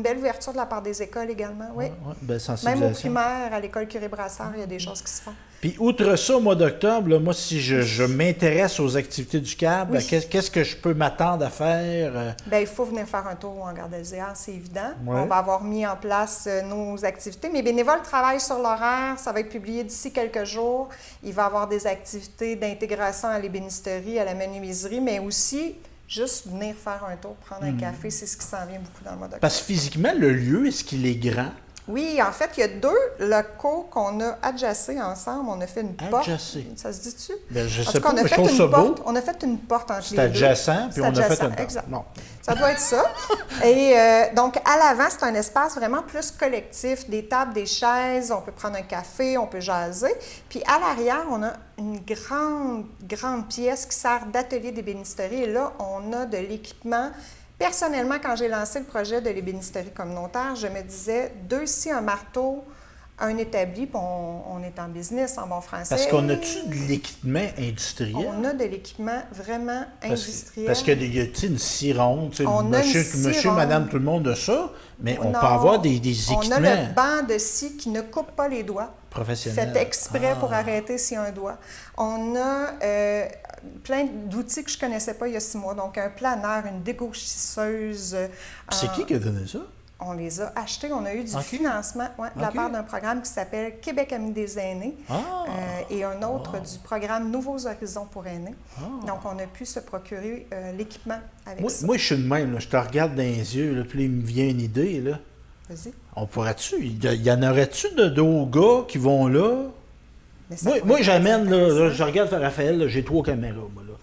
belle ouverture de la part des écoles également, oui. Ouais, belle Même sensibilisation. au primaire, à l'école Curie-Brassard, il y a des choses qui se font. Puis, outre ça, au mois d'octobre, là, moi, si je m'intéresse aux activités du CAB, Oui. qu'est-ce que je peux m'attendre à faire? Bien, il faut venir faire un tour en Gare d'Alzéar, c'est évident. Ouais. On va avoir mis en place nos activités. Mes bénévoles travaillent sur l'horaire. Ça va être publié d'ici quelques jours. Il va y avoir des activités d'intégration à l'ébénisterie, à la menuiserie, mais aussi juste venir faire un tour, prendre un café. C'est ce qui s'en vient beaucoup dans le mois d'octobre. Parce que physiquement, le lieu, est-ce qu'il est grand? Oui, en fait, il y a 2 locaux qu'on a adjacés ensemble. On a fait une porte. Adjacés. Ça se dit-tu? Ben, je En sais tout cas, pas, on a mais je fait trouve une ça porte. beau. On a fait une porte entre C'est les deux. adjacent, puis C'est on a fait adjacent, une porte. exact. Bon. Ça doit être ça. Et donc, à l'avant, c'est un espace vraiment plus collectif, des tables, des chaises, on peut prendre un café, on peut jaser. Puis à l'arrière, on a une grande pièce qui sert d'atelier d'ébénisterie. Et là, on a de l'équipement. Personnellement, quand j'ai lancé le projet de l'ébénisterie communautaire, je me disais, 2 scies, un marteau, un établi, puis on est en business en bon français. Parce qu'on a-tu de l'équipement industriel? On a de l'équipement vraiment industriel. Parce qu'il y a une scie ronde, tu sais, On a une monsieur, scie madame, ronde. tout le monde a ça, mais on Non, peut avoir des On équipements a le banc de scie qui ne coupe pas les doigts. professionnels. Fait exprès Ah. pour arrêter s'il y a un doigt. On a plein d'outils que je ne connaissais pas il y a 6 mois. Donc, un planeur, une dégauchisseuse. C'est qui a donné ça? On les a achetés. On a eu du OK. financement de la OK. part d'un programme qui s'appelle Québec Amis des aînés Ah. et un autre du programme Nouveaux Horizons pour aînés. Ah. Donc, on a pu se procurer l'équipement avec Moi, ça. moi, je suis de même, là, je te regarde dans les yeux, là, puis là, il me vient une idée, là. Vas-y. On pourrait-tu, il y en aurait-tu de d'autres gars qui vont là? Mais ça Moi, pourrait être j'amène, là, intéressant. je regarde Raphaël, là, j'ai 3 caméras, moi, là.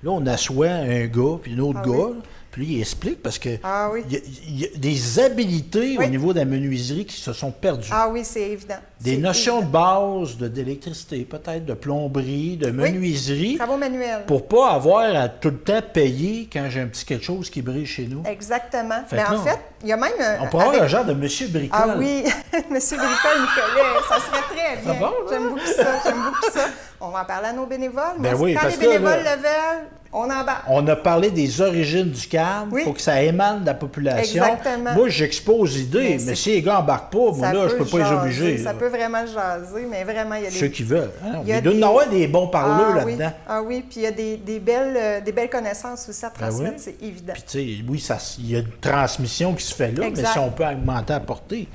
Là, on assoit un gars, puis un autre Ah gars, oui. là, puis lui, il explique, parce que Ah oui. il y a des habilités au Oui. niveau de la menuiserie qui se sont perdues. Ah oui, c'est évident. Des C'est notions de évident. base d'électricité, peut-être, de plomberie, de menuiserie, Travaux manuels. pour pas avoir à tout le temps payer quand j'ai un petit quelque chose qui brille chez nous. Exactement. Fait Mais que en là, fait, il y a même... On pourrait avoir avec- un genre de Monsieur Bricole. Ah oui, Monsieur Bricole Nicolet, ça serait très bien. Ça va, là? J'aime beaucoup ça. On va en parler à nos bénévoles. Ben Moi, oui, quand parce les que là, bénévoles le veulent, on embarque. On a parlé des origines du câble. Il Oui. faut que ça émane de la population. Exactement. Moi, j'expose l'idée, Mais mais c'est- si les gars embarquent pas, moi, Ça là, je peux pas les jaser, obliger. Ça là. peut vraiment jaser, mais vraiment, il y a Ceux des... qui veulent. Hein? il y a Il doit y des- en avoir des bons parleurs oui. là-dedans. Ah oui, puis il y a des belles connaissances aussi à transmettre, oui. c'est évident. Puis, tu sais, oui, il y a une transmission qui se fait là, Exact. mais si on peut augmenter la portée.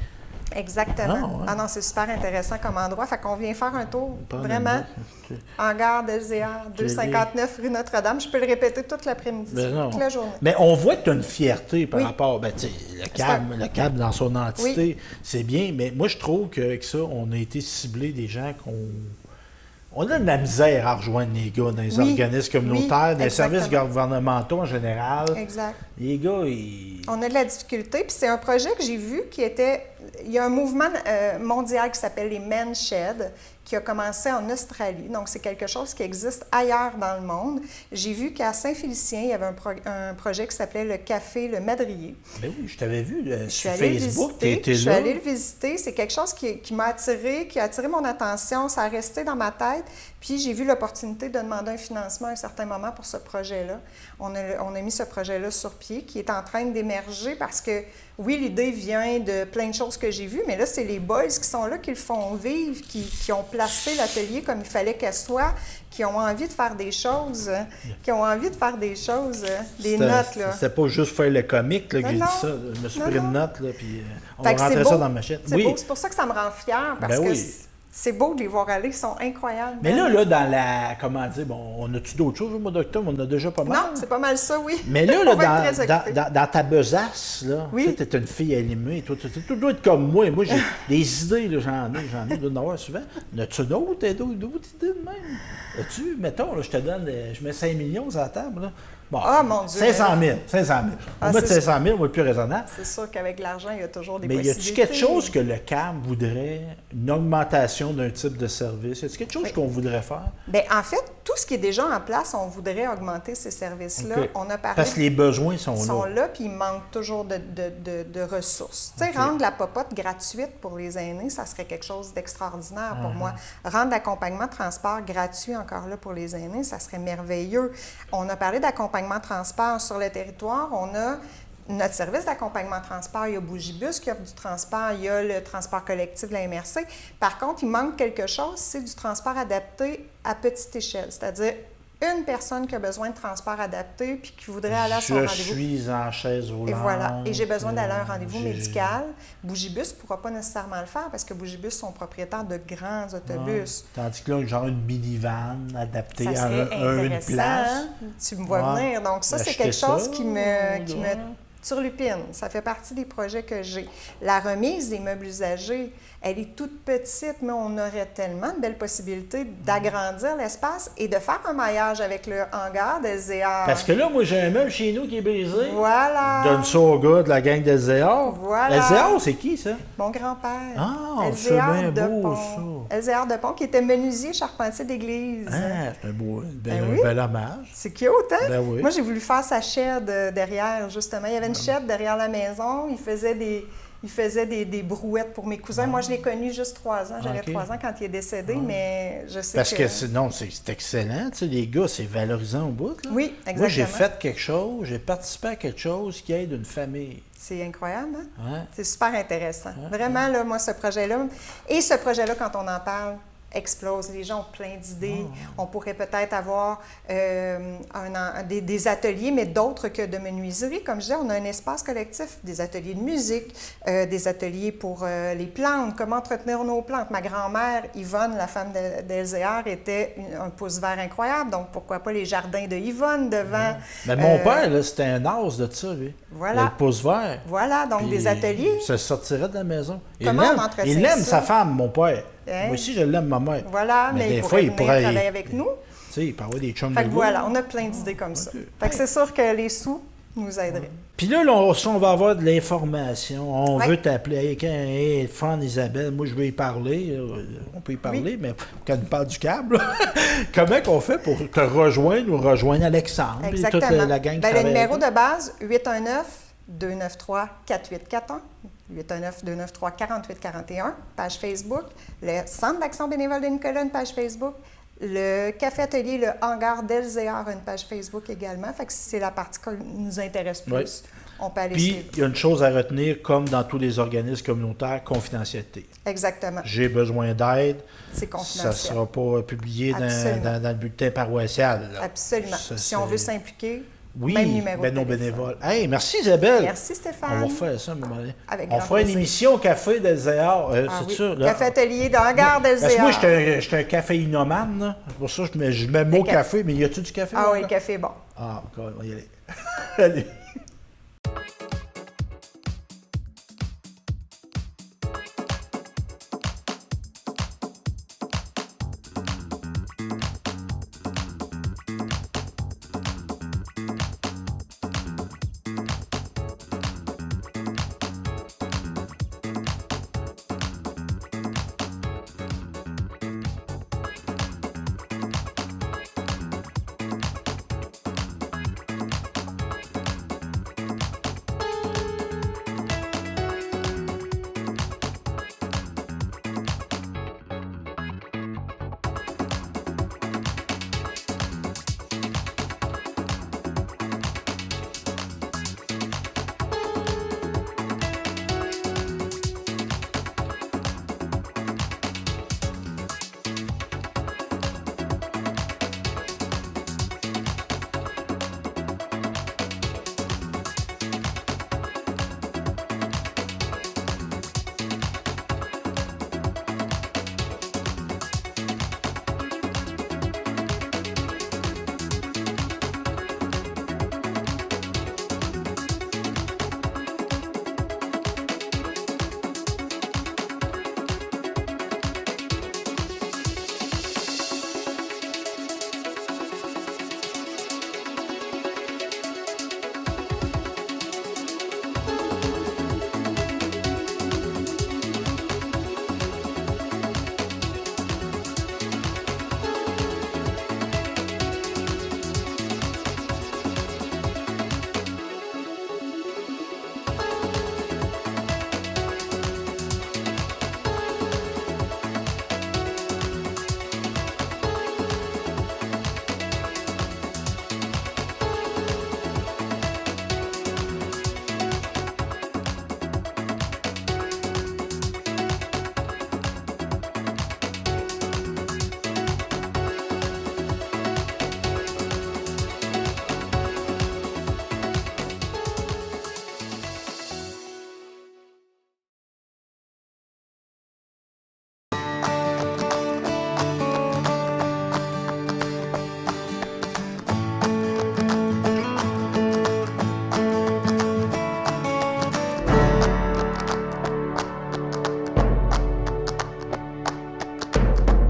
Exactement. Ah, ouais. Non, c'est super intéressant comme endroit. Fait qu'on vient faire un tour, Pas vraiment. OK. Hangar d'Elzéar, 259 rue Notre-Dame. Je peux le répéter toute l'après-midi, Ben toute la journée. Mais on voit que tu as une fierté par Oui. rapport, ben, tu sais, le câble dans son entité, Oui. c'est bien, mais moi je trouve qu'avec ça, on a été ciblé des gens on a de la misère à rejoindre les gars dans les Oui. organismes communautaires, Oui, dans les services exactement. gouvernementaux en général. Exact. Les gars, ils... On a de la difficulté, puis c'est un projet que j'ai vu qui était... Il y a un mouvement mondial qui s'appelle les Men Shed, qui a commencé en Australie. Donc, c'est quelque chose qui existe ailleurs dans le monde. J'ai vu qu'à Saint-Félicien, il y avait un projet qui s'appelait le Café Le Madrier. Ben oui, je t'avais vu Je sur suis allée Facebook, tu visiter, étais je suis là. allée le visiter. C'est quelque chose qui m'a attiré, qui a attiré mon attention. Ça a resté dans ma tête. Puis j'ai vu l'opportunité de demander un financement à un certain moment pour ce projet-là. On a mis ce projet-là sur pied, qui est en train d'émerger parce que, oui, l'idée vient de plein de choses que j'ai vues, mais là, c'est les boys qui sont là, qui le font vivre, qui ont placé l'atelier comme il fallait qu'elle soit, qui ont envie de faire des choses, des notes, là. C'était pas juste faire le comique là, que j'ai dit Non. ça. Je me suis Non, pris une non. note, là, puis on Fait va que rentrer c'est ça beau. dans ma machette. C'est Oui. beau. C'est pour ça que ça me rend fière, parce Ben que oui. c'est beau de les voir aller, ils sont incroyables. Mais là, dans la... Comment dire? Bon, on a-tu d'autres choses au mois d'octobre? On en a déjà pas mal. Non, c'est pas mal ça, oui. Mais là, On va être très occupés. dans ta besace, là, Oui. tu es une fille animée. Toi, tu dois être comme moi. Moi, j'ai des idées, là, j'en ai, d'en avoir souvent. As-tu d'autres idées de même? As-tu, mettons, là, je mets 5 millions sur la table, là. Bon, Ah, mon Dieu, 500 000. On Ah, va mettre c'est 500 000, on va être plus raisonnable. C'est sûr qu'avec l'argent, il y a toujours des Mais y possibilités. a-t-il quelque chose que le CAM voudrait, une augmentation d'un type de service? Y a-t-il quelque chose qu'on voudrait faire? Bien, en fait, tout ce qui est déjà en place, on voudrait augmenter ces services-là. OK. On a parlé... Parce que les besoins sont là. là, puis il manque toujours de ressources. Tu sais, OK. rendre la popote gratuite pour les aînés, ça serait quelque chose d'extraordinaire pour moi. Rendre l'accompagnement transport gratuit encore là pour les aînés, ça serait merveilleux. On a parlé d'accompagnement transport sur le territoire. On a notre service d'accompagnement transport, il y a Bougibus qui offre du transport, il y a le transport collectif de la MRC. Par contre, il manque quelque chose, c'est du transport adapté à petite échelle, c'est-à-dire une personne qui a besoin de transport adapté puis qui voudrait aller à son rendez-vous. Je suis en chaise roulante. Et voilà. Et j'ai besoin d'aller à un rendez-vous j'ai- médical. Bougibus ne pourra pas nécessairement le faire parce que Bougibus sont propriétaires de grands autobus. Ouais. Tandis que là, genre une minivan adaptée Ça à serait une intéressant. place. Hein? Tu me vois Ouais. venir. Donc ça, c'est Acheter quelque chose ça, qui me ouais. turlupine. Ça fait partie des projets que j'ai. La remise des meubles usagés, elle est toute petite, mais on aurait tellement de belles possibilités d'agrandir l'espace et de faire un maillage avec le hangar des Zéar. Parce que là, moi, j'ai un meuble chez nous qui est brisé. Voilà. Donne ça au gars de la gang des Zéar. Voilà. Les Zéar, c'est qui, ça? Mon grand-père. Ah, c'est Elzéar bien de beau, Pont. ça. Elzéar de Pont, qui était menuisier charpentier d'église. Ah, c'est un Ben oui. bel hommage. C'est cute, hein? Ben oui. Moi, j'ai voulu faire sa shed derrière, justement. Il y avait une shed derrière la maison. Il faisait des brouettes pour mes cousins. Moi, je l'ai connu juste 3 ans. J'avais OK. 3 ans quand il est décédé, mais je sais Parce que que sinon, c'est excellent. Tu sais, les gars, c'est valorisant au bout. Là. Oui, exactement. Moi, j'ai fait quelque chose, j'ai participé à quelque chose qui aide une famille. C'est incroyable, hein? Ouais. C'est super intéressant. Vraiment, là, moi, ce projet-là, et ce projet-là, quand on en parle, explose. Les gens ont plein d'idées. On pourrait peut-être avoir des ateliers, mais d'autres que de menuiserie. Comme je disais, on a un espace collectif, des ateliers de musique, des ateliers pour les plantes, comment entretenir nos plantes. Ma grand-mère, Yvonne, la femme d'Elzéar, était un pouce vert incroyable, donc pourquoi pas les jardins de Yvonne devant. Mais mon père, là, c'était un as de ça, lui. Voilà. Il a le pouce vert. Voilà, donc Puis des ateliers. Ça sortirait de la maison. Comment on entretient Il aime ça? sa femme, mon père. Hein? Moi aussi, je l'aime, ma mère. Voilà, mais des il fois, pourrait il venir pourrait travailler avec nous. Tu sais, il peut avoir des chums Fait de que gars. voilà, on a plein d'idées comme ça. Fait que c'est sûr que les sous nous aideraient. Puis là, on va avoir de l'information. On Ouais. veut t'appeler. Hey, Fran Isabelle, moi, je veux y parler. On peut y parler, mais quand on parle du câble, là, comment qu'on fait pour te rejoindre ou rejoindre Alexandre et toute Exactement. la gang qui Ben, le travaille numéro avec de base, 819-293-4841. 819-293-4841, page Facebook. Le Centre d'action bénévole de Nicolas, une page Facebook. Le Café Atelier, le Hangar d'Elzéar, une page Facebook également. Fait que si c'est la partie qui nous intéresse plus, Ouais. on peut aller Puis, suivre. il y a une chose à retenir, comme dans tous les organismes communautaires, confidentialité. Exactement. J'ai besoin d'aide. C'est Ça ne confidentiel. sera pas publié Absolument. dans le bulletin paroissial. là. Absolument. Ça, Si on c'est- veut s'impliquer, Oui, même numéro de nos téléphone. bénévoles. Hey, merci Isabelle. Merci Stéphane. On va faire ça à un moment donné. Avec On grand fera une plaisir. émission Café d'Elzéar. C'est Oui. sûr. Là. Café Atelier dans la gare Parce que moi, d'Elzéar. je suis un caféinomane. Là. C'est pour ça que je mets le mot café. Mais y a-tu du café? Ah là, oui, le encore? café est bon. Ah, encore, on va y aller. Allez.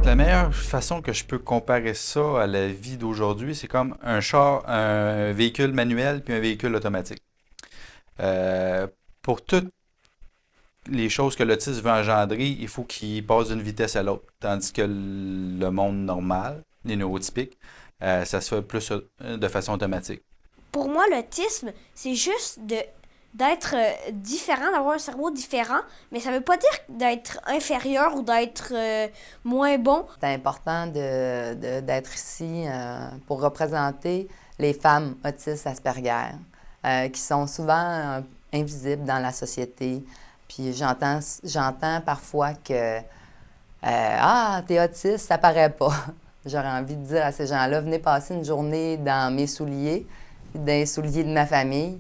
La meilleure façon que je peux comparer ça à la vie d'aujourd'hui, c'est comme un char, un véhicule manuel puis un véhicule automatique. Pour toutes les choses que l'autisme veut engendrer, il faut qu'il passe d'une vitesse à l'autre. Tandis que le monde normal, les neurotypiques, ça se fait plus de façon automatique. Pour moi, l'autisme, c'est juste d'être différent, d'avoir un cerveau différent, mais ça veut pas dire d'être inférieur ou d'être moins bon. C'est important d'être ici pour représenter les femmes autistes Asperger, qui sont souvent invisibles dans la société. Puis j'entends parfois que ah, t'es autiste, ça paraît pas. J'aurais envie de dire à ces gens-là, venez passer une journée dans mes souliers, dans les souliers de ma famille.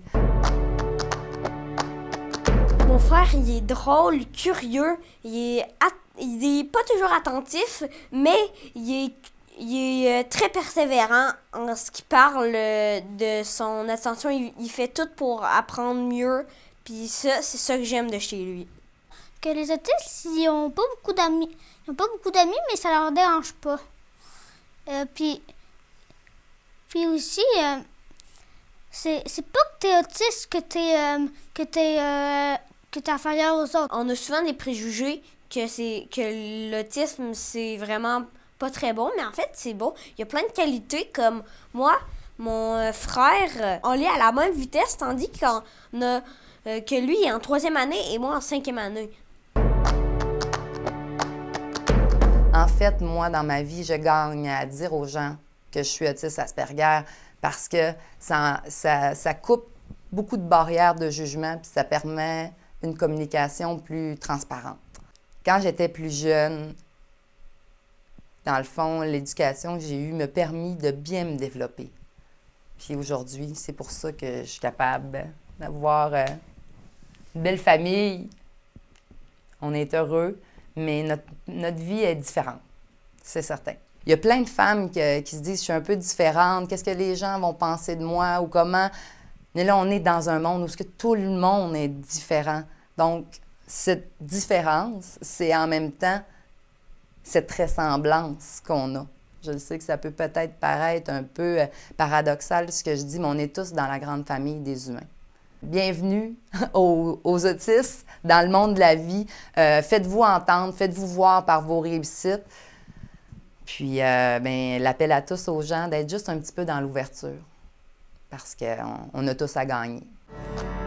Mon frère, il est drôle, curieux, il est pas toujours attentif, mais il est très persévérant en ce qui parle de son attention. Il fait tout pour apprendre mieux, puis ça, c'est ça que j'aime de chez lui. Que les autistes, ils n'ont pas beaucoup d'amis. Ils n'ont pas beaucoup d'amis, mais ça leur dérange pas. Puis aussi, c'est pas que t'es autiste que t'es inférieur aux autres. On a souvent des préjugés que l'autisme, c'est vraiment pas très bon, mais en fait, c'est bon. Il y a plein de qualités, comme moi, mon frère, on lit à la même vitesse, tandis qu'on a que lui est en 3e année et moi en 5e année. En fait, moi, dans ma vie, je gagne à dire aux gens que je suis autiste Asperger parce que ça coupe beaucoup de barrières de jugement puis ça permet une communication plus transparente. Quand j'étais plus jeune, dans le fond, l'éducation que j'ai eue m'a permis de bien me développer. Puis aujourd'hui, c'est pour ça que je suis capable d'avoir une belle famille. On est heureux, mais notre vie est différente, c'est certain. Il y a plein de femmes qui se disent « je suis un peu différente, qu'est-ce que les gens vont penser de moi ou comment ». Mais là, on est dans un monde où tout le monde est différent. Donc, cette différence, c'est en même temps cette ressemblance qu'on a. Je sais que ça peut peut-être paraître un peu paradoxal ce que je dis, mais on est tous dans la grande famille des humains. Bienvenue aux autistes dans le monde de la vie. Faites-vous entendre, faites-vous voir par vos réussites. Puis, l'appel à tous aux gens d'être juste un petit peu dans l'ouverture. Parce qu'on a tous à gagner.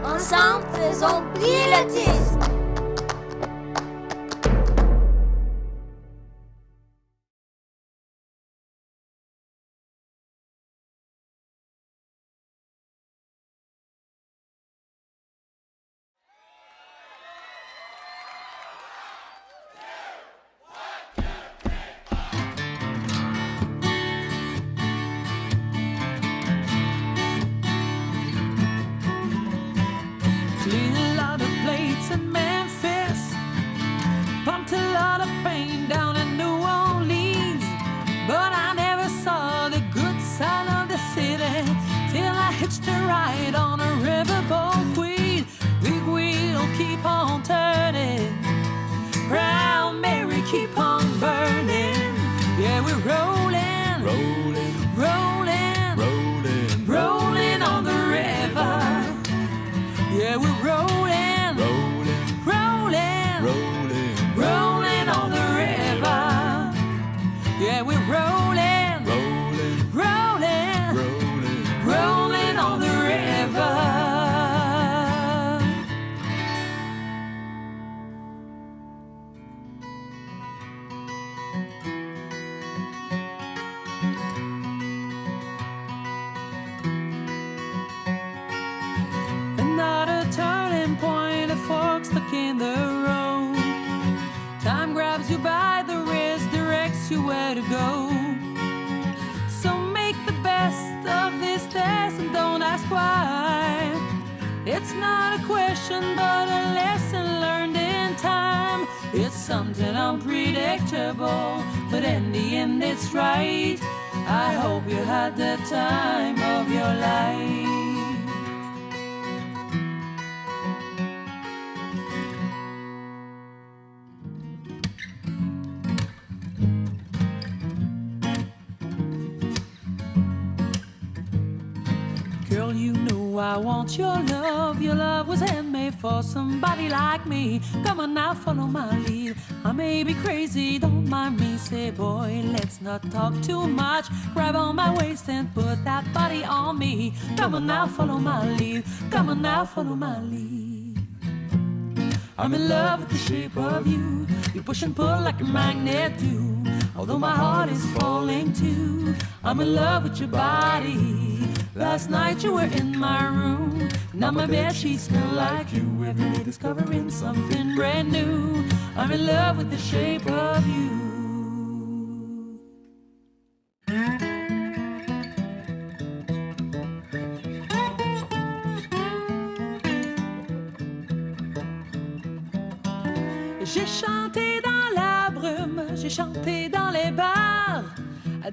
Ensemble, faisons briller l'autisme! Clean a lot of plates in Memphis, pumped a lot of paint down in New Orleans, but I never saw the good side of the city till I hitched a ride on a riverboat queen. Big wheel keep on turning, Proud Mary keep on burning. Yeah, we're rolling, rolling, rolling, rolling, rolling on the river. Yeah, we're rolling, rolling, rolling, rolling, rolling on the river. Yeah, we're rolling, rolling, rolling, rolling, rolling on the river. Another turning point, a fork stuck in the road. Time grabs you by the wrist, directs you where to go. So make the best of this test and don't ask why. It's not a question but a lesson learned in time. It's something unpredictable, but in the end it's right. I hope you had the time of your life. Girl, you know I want your love. Your love was handmade for somebody like me. Come on now, follow my lead. I may be crazy, don't mind me. Say, boy, let's not talk too much. Grab on my waist and put that body on me. Come on now, follow my lead. Come on now, follow my lead. I'm in love with the shape of you. You push and pull like a magnet do. Although my heart is falling too, I'm in love with your body. Last night you were in my room. Now my bedsheets smell like you. Every day discovering something brand new. I'm in love with the shape of you. J'ai chanté dans la brume, j'ai chanté dans les bars,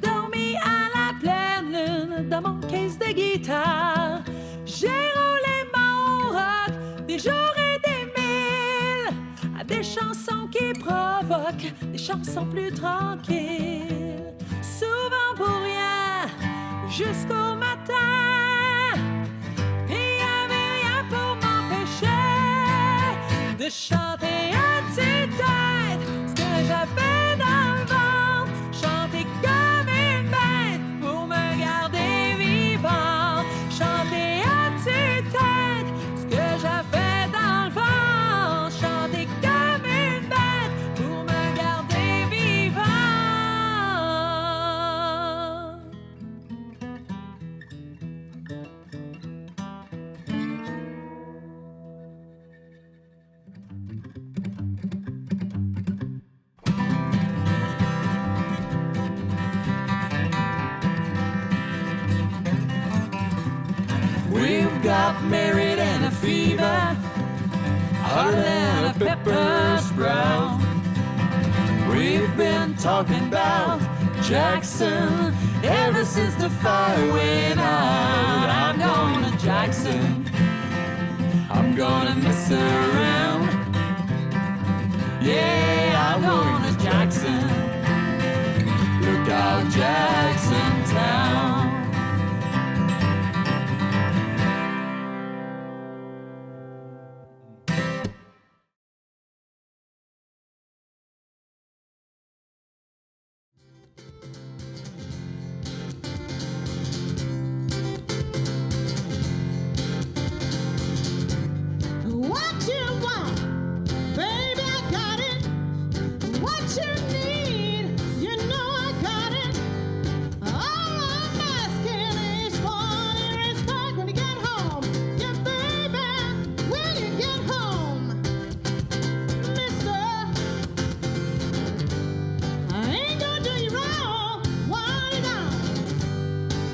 dormi à la pleine lune dans mon case de guitare. J'ai roulé mon rock des jours et des milles à des chansons qui provoquent, des chansons plus tranquilles. Souvent pour rien, jusqu'au matin. Il n'y avait rien pour m'empêcher de chanter à tue-tête ce que j'avais dans le ventre. Chanter comme une bête pour me garder vivant. Chanter à tue-tête ce que j'avais dans le ventre. Chanter comme une bête pour me garder vivant. got married and a fever, hotter than a pepper sprout. We've been talking about Jackson ever since the fire went out. I'm going to Jackson, I'm gonna mess around. Yeah, I'm going to Jackson, look out Jackson Town. What you want, baby, I got it. What you need, you know I got it. All I'm asking is for the respect when you get home. Yeah, baby, when you get home, mister, I ain't gonna do you wrong, what you know.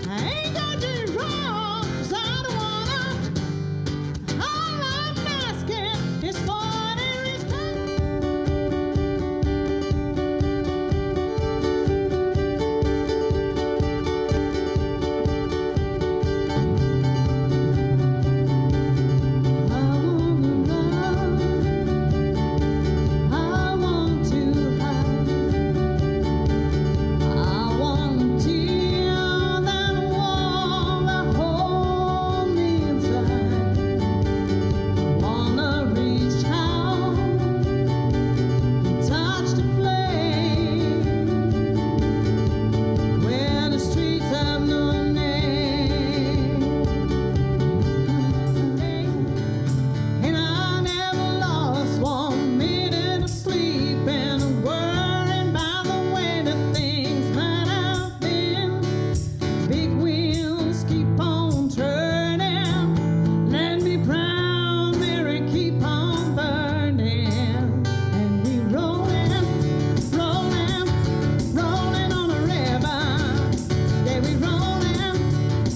I ain't gonna do you wrong, 'cause I don't wanna. All I'm asking is for the respect. I want to have, I want tears that wanna hold me inside. Wanna reach out, touch the flame, where the streets have no name. And I never lost 1 minute of sleep and worrying about the way that things might have been. Big wheels keep on turning. Let me proud Mary keep on burning. And we rolling, rolling, rolling on a river. Yeah, we rolling,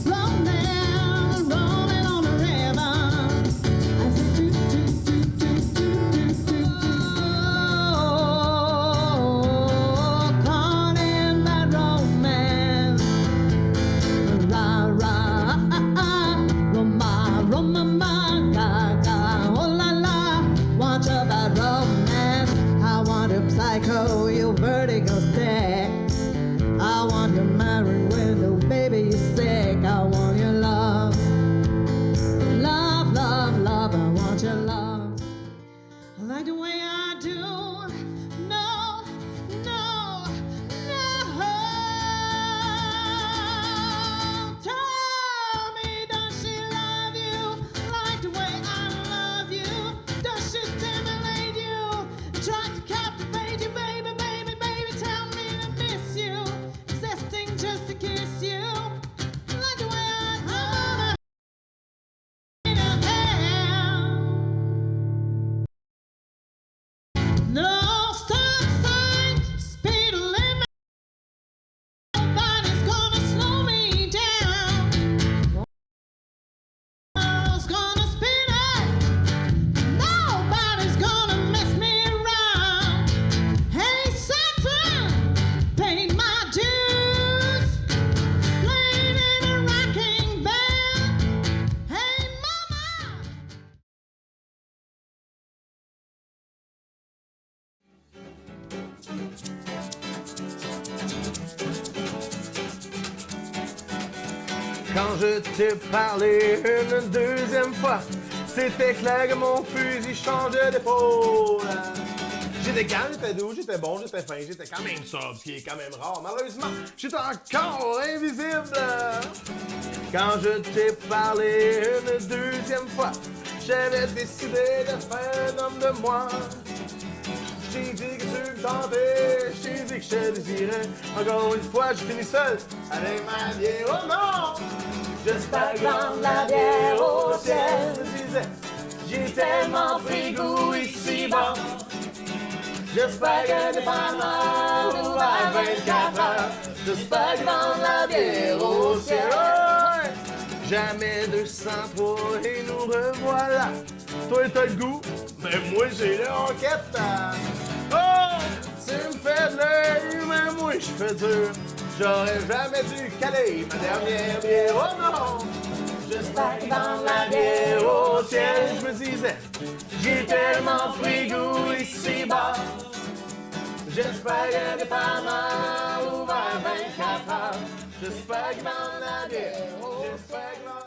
rolling, rolling on a river. I said do do do do do do do. Oh, caught in that romance. Ra ra Roma Roma ga ga oh la la. Want your bad romance? I want your psycho, your vertigo stick. I want your married window, baby, you're sick. I want your love, love, love, love. I want your love. I like the way I do. No, no, no. Tell me, does she love you like the way I love you? Does she stimulate you? Try to captivate you, baby, baby, baby. Tell me to miss you, existing just to kiss you. Like the way I wanna in a hand. No stop sign, speed limit. Nobody's gonna slow me down. Nobody's gonna spin it. Nobody's gonna mess me around. Hey, Satan, paid my dues. Playing in a rocking band. Hey, mama. Quand je t'ai parlé une deuxième fois, c'était clair que mon fusil changeait d'épaule. J'étais calme, j'étais doux, j'étais bon, j'étais fin, j'étais quand même sobre, ce qui est quand même rare. Malheureusement, j'étais encore invisible. Quand je t'ai parlé une deuxième fois, j'avais décidé de faire un homme de moi. J'ai dit que tu me tentais, j'ai dit que je te désirais. Encore une fois, je finis seul avec ma bière. Oh non! J'espère que dans la bière au ciel, je disais, j'ai tellement pris goût ici-bas. J'espère que t'es pas mort ou à 24 heures. J'espère que dans la bière au ciel, Jamais 203 et nous revoilà. Toi t'as le goût, mais moi j'ai le enquête. Oh! Tu me fais de l'œil, mais moi je fais dur. J'aurais jamais dû caler ma dernière bière. Oh non! J'espère que dans la bière au ciel, je me disais, j'ai tellement pris goût ici-bas. J'espère qu'elle est pas mal ouvert 24 heures. J'espère que dans la bière, j'espère que dans